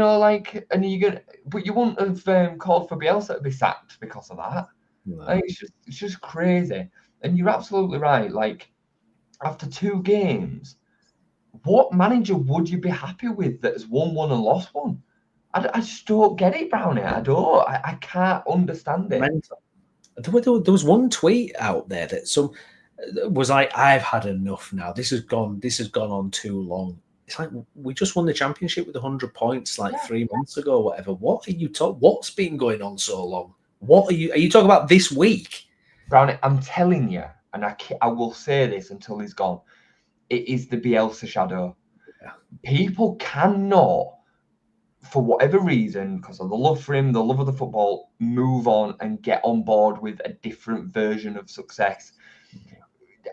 but you wouldn't have called for Bielsa to be sacked because of that. No. Like, it's just crazy. And you're absolutely right. Like, after 2 games, what manager would you be happy with that has won 1 and lost 1? I just don't get it, Browney. I don't. I can't understand it. Mental. There was one tweet out there that was like, I've had enough now. This has gone on too long. It's like, we just won the championship with 100 points 3 months ago or whatever. What are you talking? What's been going on so long? What are you talking about this week? Browney, I'm telling you, and I will say this until he's gone. It is the Bielsa shadow. Yeah. People cannot, for whatever reason, because of the love for him, the love of the football, move on and get on board with a different version of success.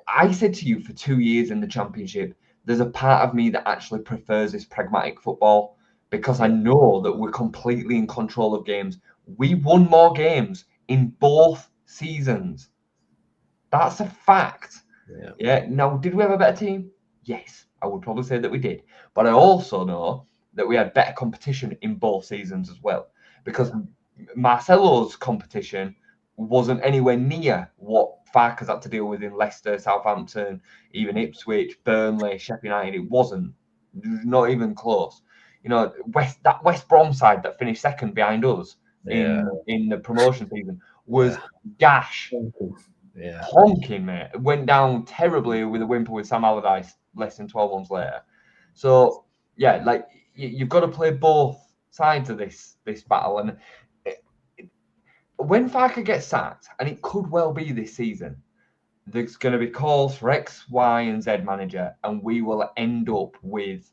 I said to you for 2 years in the championship, there's a part of me that actually prefers this pragmatic football because I know that we're completely in control of games. We won more games in both seasons. That's a fact. Yeah. Now, did we have a better team? Yes, I would probably say that we did. But I also know that we had better competition in both seasons as well, because Marcelo's competition wasn't anywhere near what Farke has had to deal with in Leicester, Southampton, even Ipswich, Burnley, Sheffield United. It wasn't. Not even close. That West Brom side that finished second behind us in the promotion season was gash. Honking, mate. It went down terribly with a whimper with Sam Allardyce less than 12 months later. So, yeah, like, you've got to play both sides of this battle. And when Farke gets sacked, and it could well be this season, there's going to be calls for X, Y, and Z manager, and we will end up with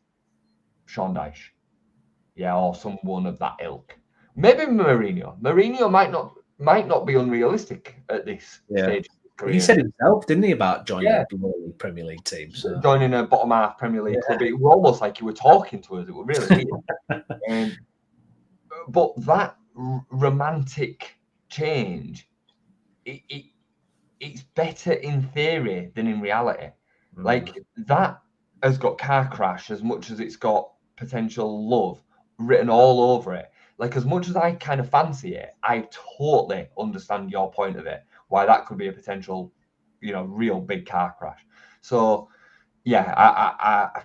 Sean Dyche. Yeah, or someone of that ilk. Maybe Mourinho. Mourinho might not be unrealistic at this stage of his career. He said himself, didn't he, about joining a Premier League team? So. Joining a bottom half Premier League club. It was almost like you were talking to us. It was really weird. But that romantic change, it's better in theory than in reality. Like, that has got car crash as much as it's got potential love written all over it. Like, as much as I kind of fancy it, I totally understand your point of it, why that could be a potential, real big car crash. So, yeah, I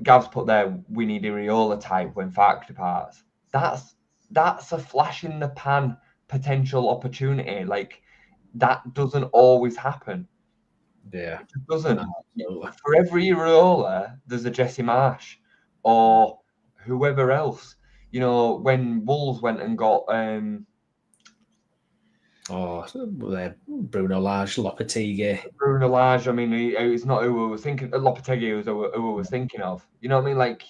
Gav's put there, we need Iriola type when Farke departs. That's a flash in the pan potential opportunity. Like, that doesn't always happen. Yeah, It doesn't. absolutely. For every Iriola, there's a Jesse Marsh or whoever else. When Wolves went and got Bruno Lage, Lopetegui. Bruno Lage, I mean, it's not who we were thinking. Lopetegui was who we was thinking of. You know what I mean? Like,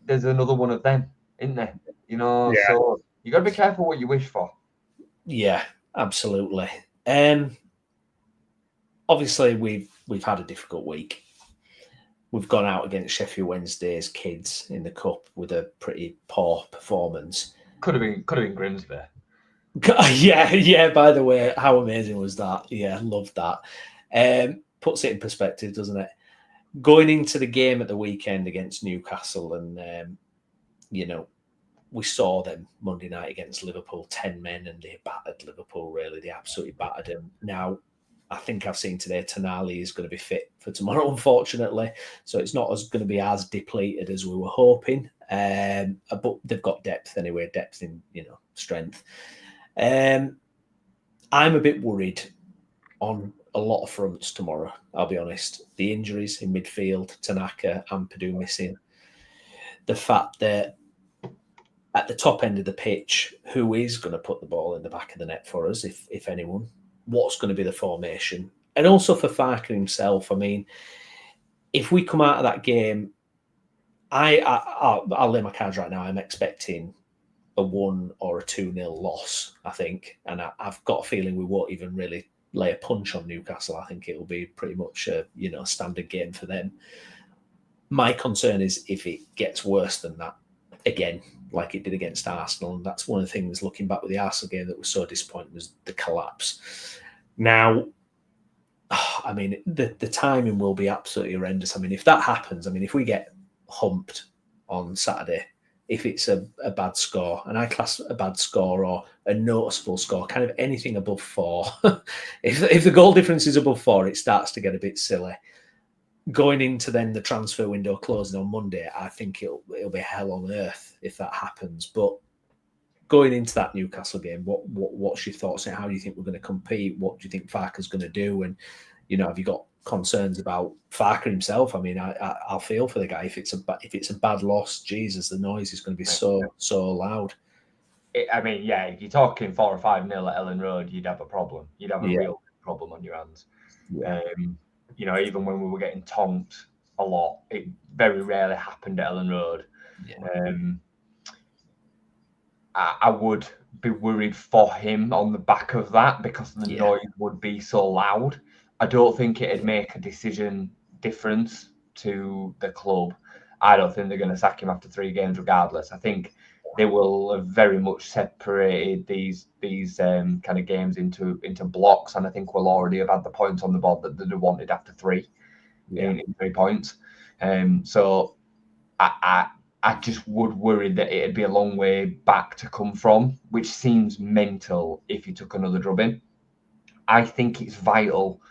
there's another one of them, isn't there? So you got to be careful what you wish for. Yeah, absolutely. Obviously, we've had a difficult week. We've gone out against Sheffield Wednesday's kids in the cup with a pretty poor performance. Could have been Grimsby. Yeah. By the way, how amazing was that? Yeah, loved that. Puts it in perspective, doesn't it? Going into the game at the weekend against Newcastle, and we saw them Monday night against Liverpool, 10 men, and they battered Liverpool. Really, they absolutely battered them. Now, I think I've seen today Tonali is going to be fit for tomorrow, unfortunately. So it's not going to be as depleted as we were hoping. But they've got depth anyway, depth in strength. I'm a bit worried on a lot of fronts tomorrow, I'll be honest. The injuries in midfield, Tanaka and Purdue missing. The fact that at the top end of the pitch, who is going to put the ball in the back of the net for us, if anyone? What's going to be the formation? And also for Farke himself, I mean, if we come out of that game, I'll lay my cards right now. I'm expecting a 1 or a 2-0 loss, I think. And I've got a feeling we won't even really lay a punch on Newcastle. I think it will be pretty much a standard game for them. My concern is if it gets worse than that again, like it did against Arsenal. And that's one of the things looking back with the Arsenal game that was so disappointing was the collapse. Now, I mean, the timing will be absolutely horrendous. I mean, if that happens, I mean, if we get humped on Saturday, if it's a bad score, and I class a bad score or a noticeable score, kind of anything above 4. if the goal difference is above 4, it starts to get a bit silly. Going into then the transfer window closing on Monday, I think it'll be hell on earth if that happens. But going into that Newcastle game, what's your thoughts on how do you think we're going to compete? What do you think Farke's going to do? And have you got concerns about Farke himself? I mean, I'll feel for the guy if it's a bad loss. Jesus, the noise is going to be so loud. I mean, yeah, if you're talking 4 or 5-0 at Ellen Road, you'd have a problem. You'd have a real problem on your hands. Yeah. Even when we were getting tonked a lot, it very rarely happened at Ellen Road. Yeah. I would be worried for him on the back of that because the noise would be so loud. I don't think it'd make a decision difference to the club. I don't think they're going to sack him after 3 games regardless. I think they will have very much separated these kind of games into blocks, and I think we'll already have had the points on the board that they wanted after 3 in 3 points. So I just would worry that it'd be a long way back to come from, which seems mental if he took another drubbing. I think it's vital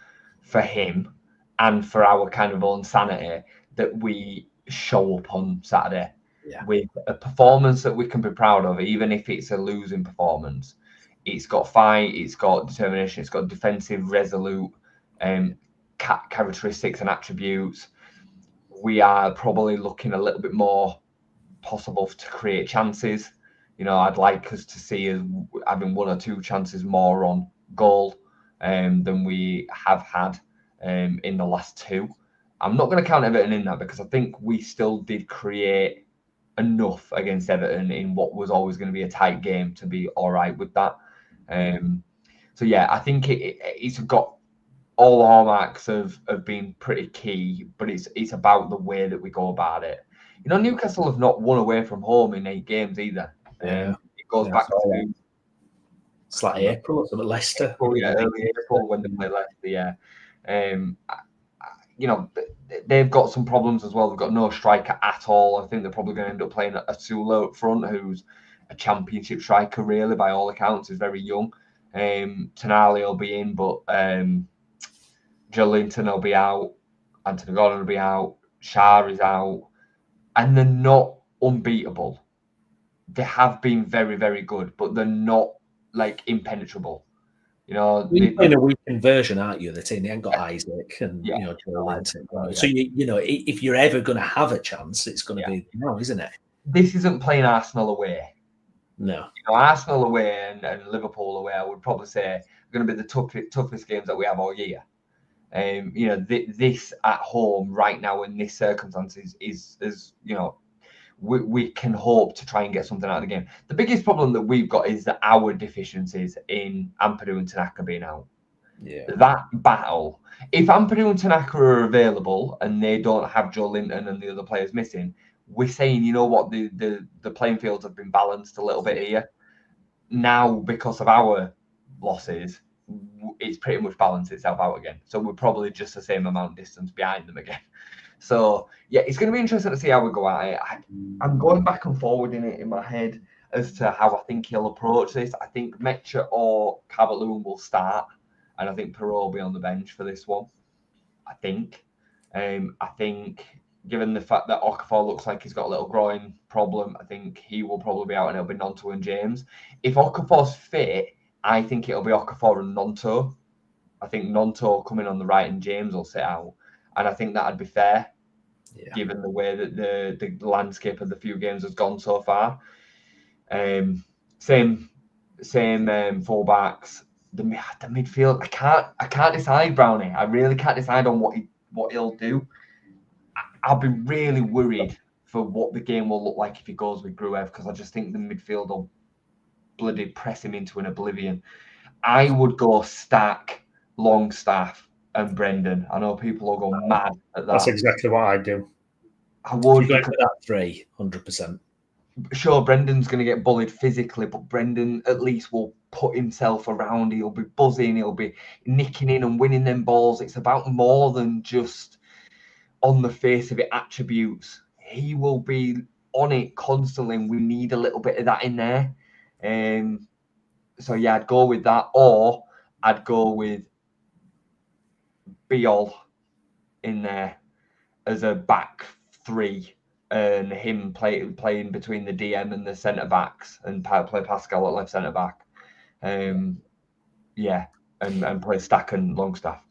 for him and for our kind of own sanity that we show up on Saturday with a performance that we can be proud of, even if it's a losing performance. It's got fight, it's got determination, it's got defensive, resolute characteristics and attributes. We are probably looking a little bit more possible to create chances. I'd like us to see us having 1 or 2 chances more on goal than we have had in the last 2. I'm not going to count Everton in that because I think we still did create enough against Everton in what was always going to be a tight game to be all right with that. So yeah, I think it's got all the hallmarks of being pretty key, but it's about the way that we go about it. Newcastle have not won away from home in 8 games either. It goes back to It's like April or something, Leicester. Early April when they play Leicester, yeah. You know, they've got some problems as well. They've got no striker at all. I think they're probably going to end up playing Asulo up front, who's a championship striker, really, by all accounts. Is very young. Tonali will be in, but Joelinton will be out. Anthony Gordon will be out. Shah is out. And they're not unbeatable. They have been very, very good, but they're not, like, impenetrable. You know, you're playing a weakened version, aren't you? The team, they ain't got Isaac and Joelinton. So you know, if you're ever going to have a chance, it's going to be now, isn't it? This isn't playing Arsenal away. No, you know, Arsenal away and Liverpool away, I would probably say are going to be the toughest games that we have all year. You know, this at home right now in this circumstances is you know, we can hope to try and get something out of the game. The biggest problem that we've got is that our deficiencies in Ampadu and Tanaka being out. Yeah. That battle. If Ampadu and Tanaka are available and they don't have Joelinton and the other players missing, we're saying, you know what, the playing fields have been balanced a little bit here. Now, because of our losses, it's pretty much balanced itself out again. So we're probably just the same amount of distance behind them again. So, yeah, it's going to be interesting to see how we go at it. I'm going back and forward in my head as to how I think he'll approach this. I think Mecha or Calvert-Lewin will start, and I think Perrault will be on the bench for this one. I think. Given the fact that Okafor looks like he's got a little groin problem, I think he will probably be out, and it'll be Gnonto and James. If Okafor's fit, I think it'll be Okafor and Gnonto. I think Gnonto coming on the right and James will sit out. And I think that'd be fair, given the way that the landscape of the few games has gone so far. Same fullbacks. The midfield, I can't decide, Browney. I really can't decide on what he'll do. I'll be really worried for what the game will look like if he goes with Gruev, because I just think the midfield will bloody press him into an oblivion. I would go Stack, Longstaff, and Brendan. I know people will go mad at that. That's exactly what I do. I would. Go for that 300%. Sure, Brendan's going to get bullied physically, but Brendan at least will put himself around. He'll be buzzing. He'll be nicking in and winning them balls. It's about more than just on the face of it attributes. He will be on it constantly, and we need a little bit of that in there. So yeah, I'd go with that, or I'd go with Biol in there as a back three, and him playing between the DM and the centre backs, and play Pascal at left centre back. And play Stack and Longstaff.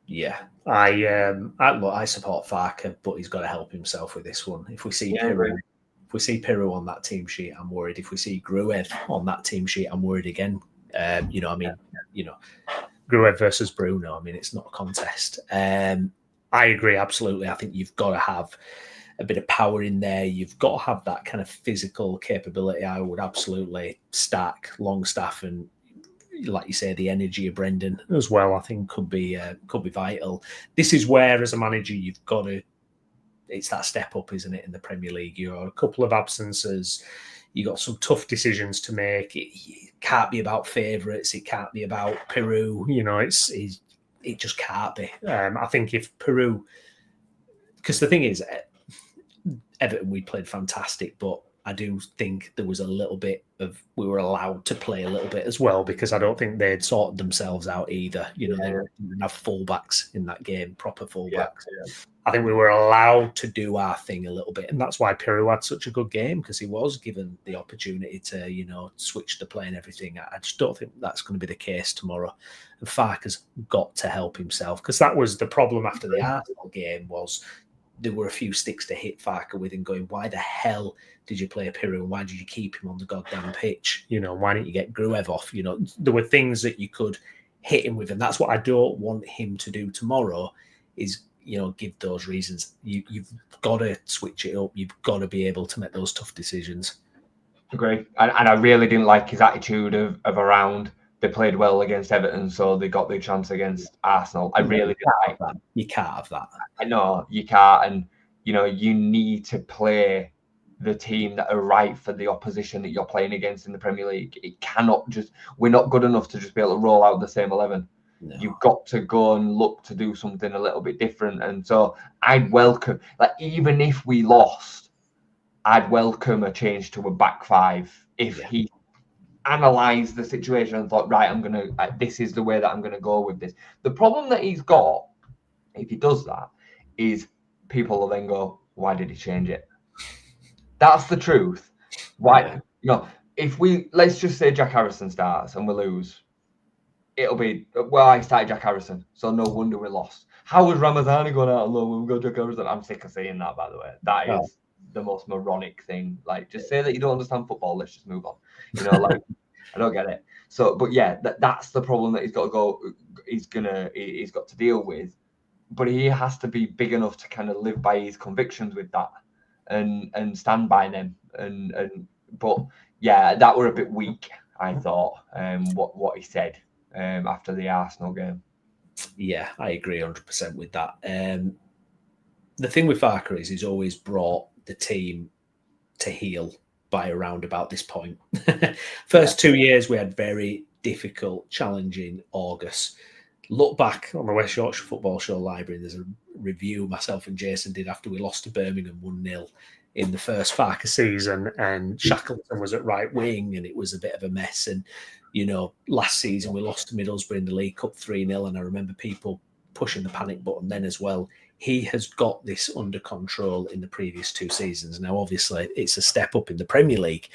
Yeah, I support Farke, but he's got to help himself with this one. If we see Pirou on that team sheet, I'm worried. If we see Gruev on that team sheet, I'm worried again. Gruev versus Bruno. I mean, it's not a contest. I agree absolutely. I think you've got to have a bit of power in there. You've got to have that kind of physical capability. I would absolutely stack Longstaff, and like you say, the energy of Brendan as well, I think could be vital. This is where, as a manager, you've got to. It's that step up, isn't it, in the Premier League? You're a couple of absences. You got some tough decisions to make. It can't be about favourites. It can't be about Pirou. You know, it just can't be. I think if Pirou, because the thing is, Everton, we played fantastic, but I do think there was a little bit of, we were allowed to play a little bit as well, because I don't think they'd sorted themselves out either. You know, they didn't have fullbacks in that game, proper fullbacks. Yeah. I think we were allowed to do our thing a little bit. And that's why Pirou had such a good game, because he was given the opportunity to, you know, switch the play and everything. I just don't think that's going to be the case tomorrow. And Farke's got to help himself, because that was the problem after the Arsenal game, was there were a few sticks to hit Farke with, and going, why the hell did you play Pirou? Why did you keep him on the goddamn pitch? You know, why didn't you get Gruev off? You know, there were things that you could hit him with, and that's what I don't want him to do tomorrow, is, you know, give those reasons. You've got to switch it up. You've got to be able to make those tough decisions. Agree. And I really didn't like his attitude of around, they played well against Everton, so they got their chance against Arsenal. I really didn't like that. You can't have that. I know, you can't. And, you know, you need to play the team that are right for the opposition that you're playing against in the Premier League. It cannot just, we're not good enough to just be able to roll out the same 11. No. You've got to go and look to do something a little bit different. And so I'd welcome, like, even if we lost, I'd welcome a change to a back five if he analysed the situation and thought, right, this is the way that I'm going to go with this. The problem that he's got, if he does that, is people will then go, why did he change it? That's the truth. Why? If let's just say Jack Harrison starts and we lose, it'll be, well, I started Jack Harrison, so no wonder we lost. How was Ramazani going out alone when we got Jack Harrison? I'm sick of saying that, by the way. That is the most moronic thing. Like, just say that you don't understand football. Let's just move on. I don't get it. So, but yeah, that's the problem that he's got to go. He's got to deal with. But he has to be big enough to kind of live by his convictions with that and stand by them. But yeah, that were a bit weak, I thought. What he said after the Arsenal game. Yeah, I agree 100% with that. The thing with Farke is he's always brought the team to heel by around about this point. First 2 years, we had very difficult, challenging August. Look back on the West Yorkshire Football Show Library. There's a review myself and Jason did after we lost to Birmingham 1-0 in the first Farke season, and Shackleton was at right wing, and it was a bit of a mess. And last season we lost to Middlesbrough in the League Cup 3-0, and I remember people pushing the panic button then as well. He has got this under control in the previous 2 seasons. Now, obviously, it's a step up in the Premier League,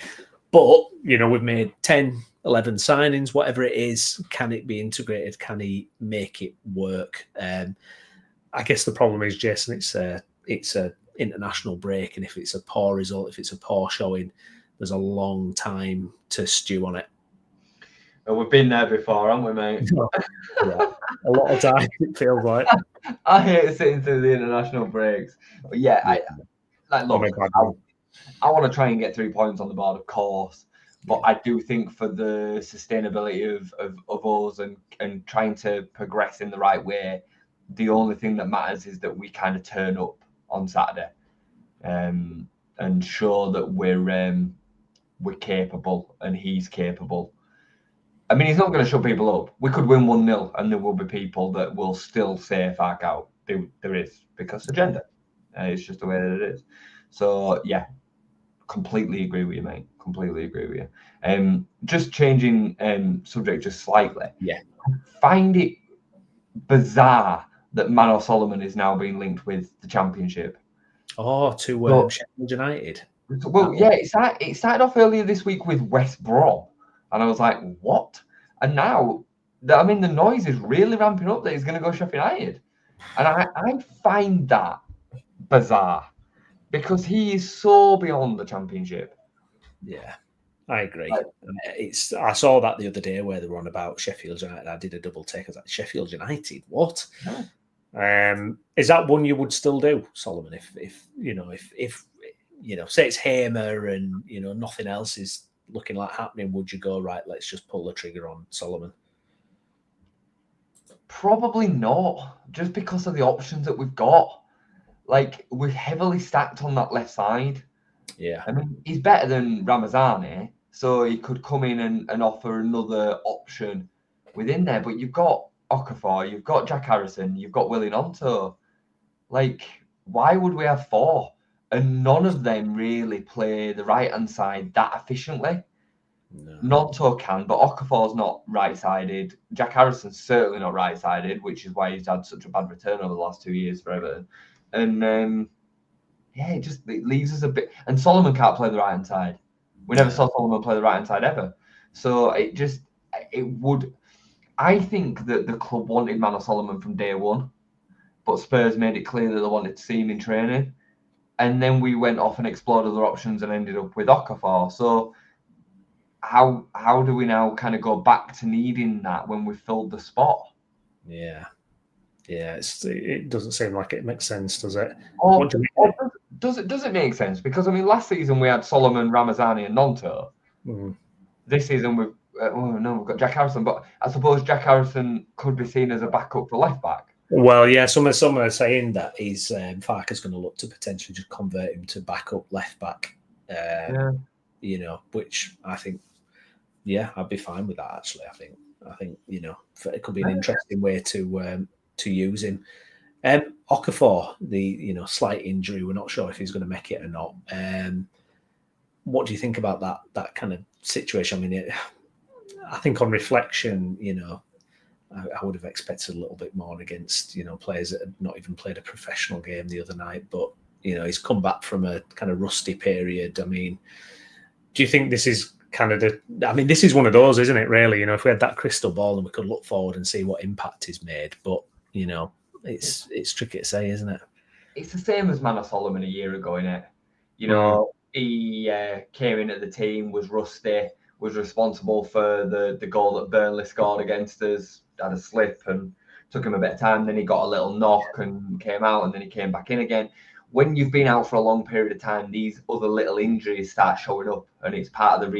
but we've made 10, 11 signings, whatever it is. Can it be integrated? Can he make it work? I guess the problem is, Jason, it's a international break, and if it's a poor result, if it's a poor showing, there's a long time to stew on it. Well, we've been there before, haven't we, mate? Yeah, a lot of time, it feels like. I hate sitting through the international breaks. But yeah, I want to try and get 3 points on the board, of course. But I do think for the sustainability of us and trying to progress in the right way, the only thing that matters is that we kind of turn up on Saturday and show that we're capable and he's capable. I mean, he's not going to shut people up. We could win 1-0 and there will be people that will still say Farke out. There is, because agenda. It's just the way that it is. So, yeah, completely agree with you, mate. Completely agree with you. Just changing subject just slightly. Yeah. I find it bizarre that Manor Solomon is now being linked with the Championship. Oh, to Sheffield United. Well, yeah, it started off earlier this week with West Brom. And I was like, what? And now, the noise is really ramping up that he's going to go Sheffield United. And I find that bizarre because he is so beyond the Championship. Yeah, I agree. I saw that the other day where they were on about Sheffield United. I did a double take. I was like, Sheffield United? What? No. Is that one you would still do, Solomon? If say it's Hamer and nothing else is looking like happening, would you go, right, let's just pull the trigger on Solomon? Probably not, just because of the options that we've got. Like, we're heavily stacked on that left side. Yeah. I mean, he's better than Ramazani, so he could come in and offer another option within there. But you've got Okafor, you've got Jack Harrison, you've got Willie Gnonto. Like, why would we have 4? And none of them really play the right-hand side that efficiently. No. Gnonto can, but Okafor's not right-sided. Jack Harrison's certainly not right-sided, which is why he's had such a bad return over the last 2 years for Everton. And it leaves us a bit. And Solomon can't play the right-hand side. We never saw Solomon play the right-hand side ever. So I think that the club wanted Manor Solomon from day one, but Spurs made it clear that they wanted to see him in training. And then we went off and explored other options and ended up with Okafor. So how do we now kind of go back to needing that when we filled the spot? Yeah. Yeah, it doesn't seem like it makes sense, does it? Does it make sense? Because, last season we had Solomon, Ramazani and Gnonto. Mm-hmm. This season we've got Jack Harrison, but I suppose Jack Harrison could be seen as a backup for left back. Well, yeah, some are saying that Farke's going to look to potentially just convert him to backup left back You know, which I think, yeah, I'd be fine with that. Actually, I think you know, it could be an interesting way to use him. Okafor, the slight injury, we're not sure if he's going to make it or not. What do you think about that kind of situation? I mean, I think on reflection, I would have expected a little bit more against players that had not even played a professional game the other night. But he's come back from a kind of rusty period. I mean, do you think this is kind of this is one of those, isn't it? Really, if we had that crystal ball and we could look forward and see what impact he's made, but it's tricky to say, isn't it? It's the same as Manor Solomon a year ago, innit? He came in at the team, was rusty, was responsible for the goal that Burnley scored against us, had a slip and took him a bit of time. Then he got a little knock and came out, and then he came back in again. When you've been out for a long period of time, these other little injuries start showing up, and it's part of the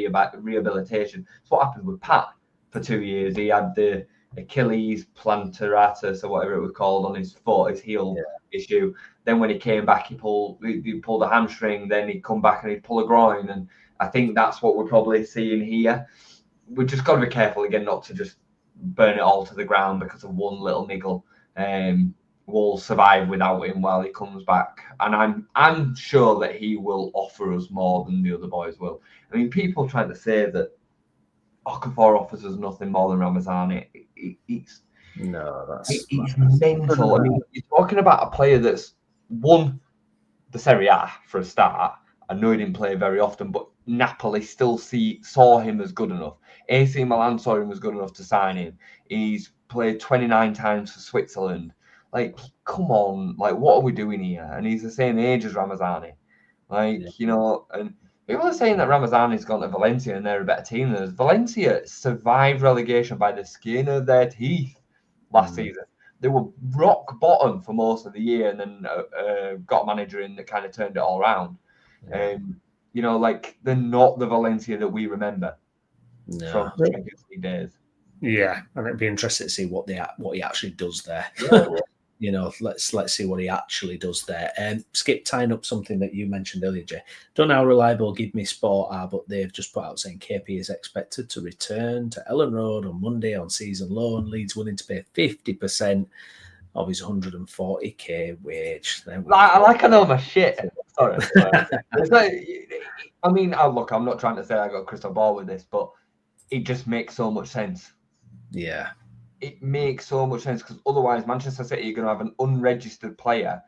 rehabilitation. It's what happened with Pat for 2 years. He had the Achilles plantaris or whatever it was called on his foot, his heel issue. Then when he came back, he pulled a hamstring. Then he'd come back and he'd pull a groin. And I think that's what we're probably seeing here. We've just got to be careful again not to just burn it all to the ground because of one little niggle. We'll survive without him while he comes back, and I'm sure that he will offer us more than the other boys will. I mean, people trying to say that Okafor offers us nothing more than Ramazani. It's mental. I mean, you're talking about a player that's won the Serie A for a start. I know he didn't play very often, but Napoli still saw him as good enough. AC Milan saw him as good enough to sign him. He's played 29 times for Switzerland. Like, come on, like, what are we doing here? And he's the same age as Ramazani. And people are saying that Ramazani's gone to Valencia and they're a better team than us. Valencia survived relegation by the skin of their teeth last season. They were rock bottom for most of the year, and then got a manager in that kind of turned it all around. They're not the Valencia that we remember from the Champions League days. Yeah, and it'd be interesting to see what he actually does there. Let's see what he actually does there. Skip, tying up something that you mentioned earlier, Jay. Don't know how reliable Give Me Sport are, but they've just put out saying KP is expected to return to Ellen Road on Monday on season loan. Leeds willing to pay 50% of his 140k wage. I know my shit. Sorry. I mean, look, I'm not trying to say I got a crystal ball with this, but it just makes so much sense. Yeah. It makes so much sense because otherwise Manchester City are going to have an unregistered player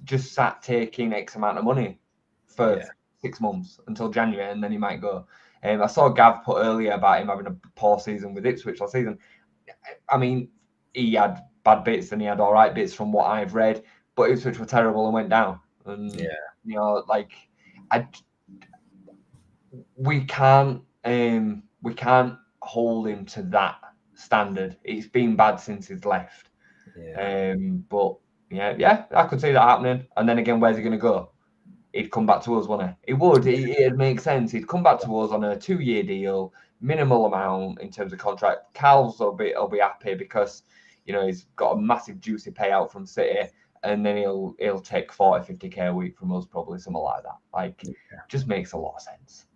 just sat taking X amount of money for 6 months until January, and then he might go. I saw Gav put earlier about him having a poor season with Ipswich last season. I mean, he had bad bits and he had all right bits from what I've read, but Ipswich were terrible and went down. And we can't hold him to that standard. It's been bad since he's left. But I could see that happening. And then again, where's he going to go? He'd come back to us, wouldn't he? It would. It'd make sense. He'd come back to us on a 2-year deal, minimal amount in terms of contract. Calves will be happy because he's got a massive juicy payout from City, and then he'll take 40-50k a week from us, probably something like that. Just makes a lot of sense.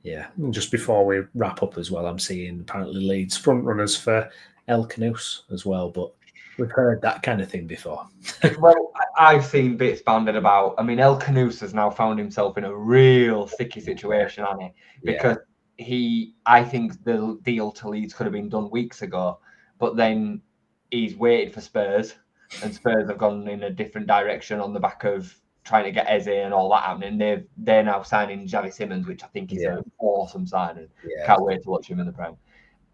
Yeah, and just before we wrap up as well, I'm seeing apparently Leeds front runners for El Canoes as well, but we've heard that kind of thing before. Well, I've seen bits banded about. I mean, El Canoes has now found himself in a real sticky situation, hasn't he? Because I think the deal to Leeds could have been done weeks ago, but then he's waited for Spurs, and Spurs have gone in a different direction on the back of trying to get Eze and all that happening. They're now signing Javi Simmons, which I think is an awesome signing. Can't wait to watch him in the Prem.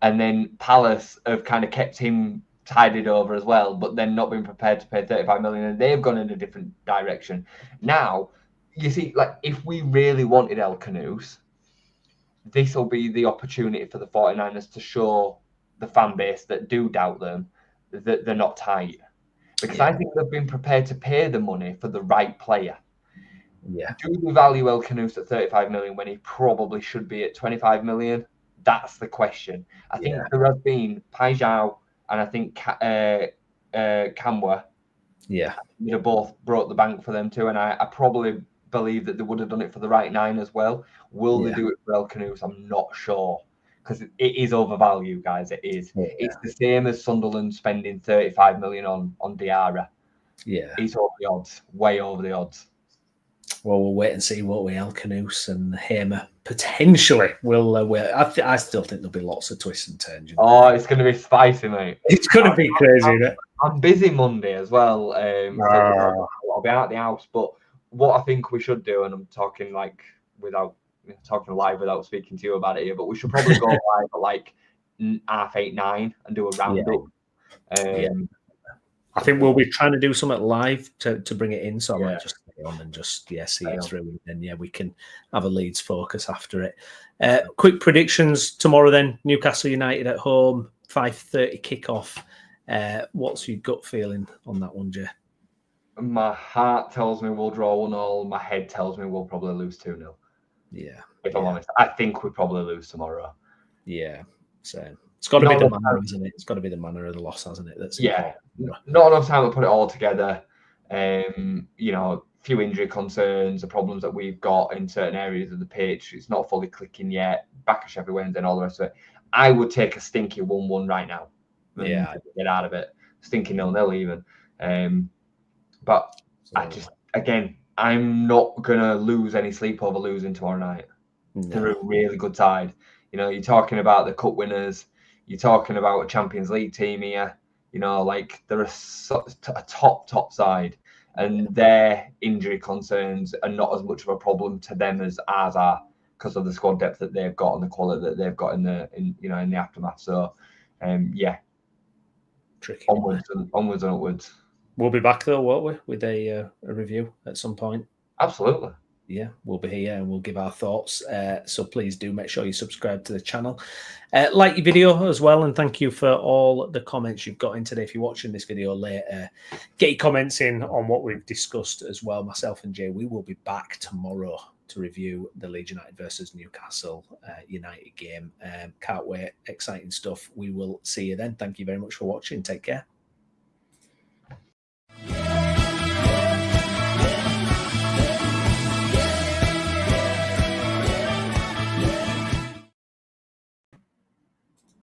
And then Palace have kind of kept him tidied over as well, but then not been prepared to pay 35 million, and they've gone in a different direction. Now, you see, like, if we really wanted El Canoes, this will be the opportunity for the 49ers to show the fan base that do doubt them that they're not tight. Because I think they've been prepared to pay the money for the right player. Yeah. Do we value El Canoes at 35 million when he probably should be at 25 million? That's the question. I think there has been Pajau and I think Kamwa. Yeah. Both broke the bank for them too. And I probably believe that they would have done it for the right 9 as well. Will they Yeah. do it for El Canoes? I'm not sure, because it is overvalued, guys. It is. Yeah. It's the same as Sunderland spending 35 million on Diarra. Yeah. He's over the odds, way over the odds. Well, we'll wait and see what we El Canoes and Hamer potentially will. I still think there'll be lots of twists and turns. You know? Oh, it's going to be spicy, mate. It's going to be crazy, isn't it? I'm busy Monday as well. So I'll be out of the house. But what I think we should do, and I'm talking like talking live without speaking to you about it here, but we should probably go live at like 8:30, 9 and do a roundup. Yeah. I think we'll be trying to do something live to bring it in, so I might just stay on and just see it through, and then we can have a Leeds focus after it. Quick predictions tomorrow then: Newcastle United at home, 5:30 kickoff. What's your gut feeling on that one, Jay? My heart tells me we'll draw 1-1. My head tells me we'll probably lose 2-0. Yeah, if I'm honest, I think we probably lose tomorrow. Yeah, same. It's got to be the manner, isn't it? It's got to be the manner of the loss, hasn't it? That's important. Not enough time to put it all together. Few injury concerns, the problems that we've got in certain areas of the pitch. It's not fully clicking yet. Back at Sheffield Wednesday and all the rest of it. I would take a stinky 1-1 right now. Get out of it. Stinky 0-0 even. But I'm not gonna lose any sleep over losing tomorrow night. No. They're a really good side. You're talking about the cup winners. You're talking about a Champions League team here. They're a top side, and their injury concerns are not as much of a problem to them as ours are, because of the squad depth that they've got and the quality that they've got in the aftermath. So, tricky. Onwards and upwards. We'll be back though, won't we, with a review at some point? Absolutely. Yeah, we'll be here and we'll give our thoughts. So please do make sure you subscribe to the channel. Like your video as well, and thank you for all the comments you've got in today. If you're watching this video later, get your comments in on what we've discussed as well. Myself and Jay, we will be back tomorrow to review the Leeds United versus Newcastle United game. Can't wait. Exciting stuff. We will see you then. Thank you very much for watching. Take care.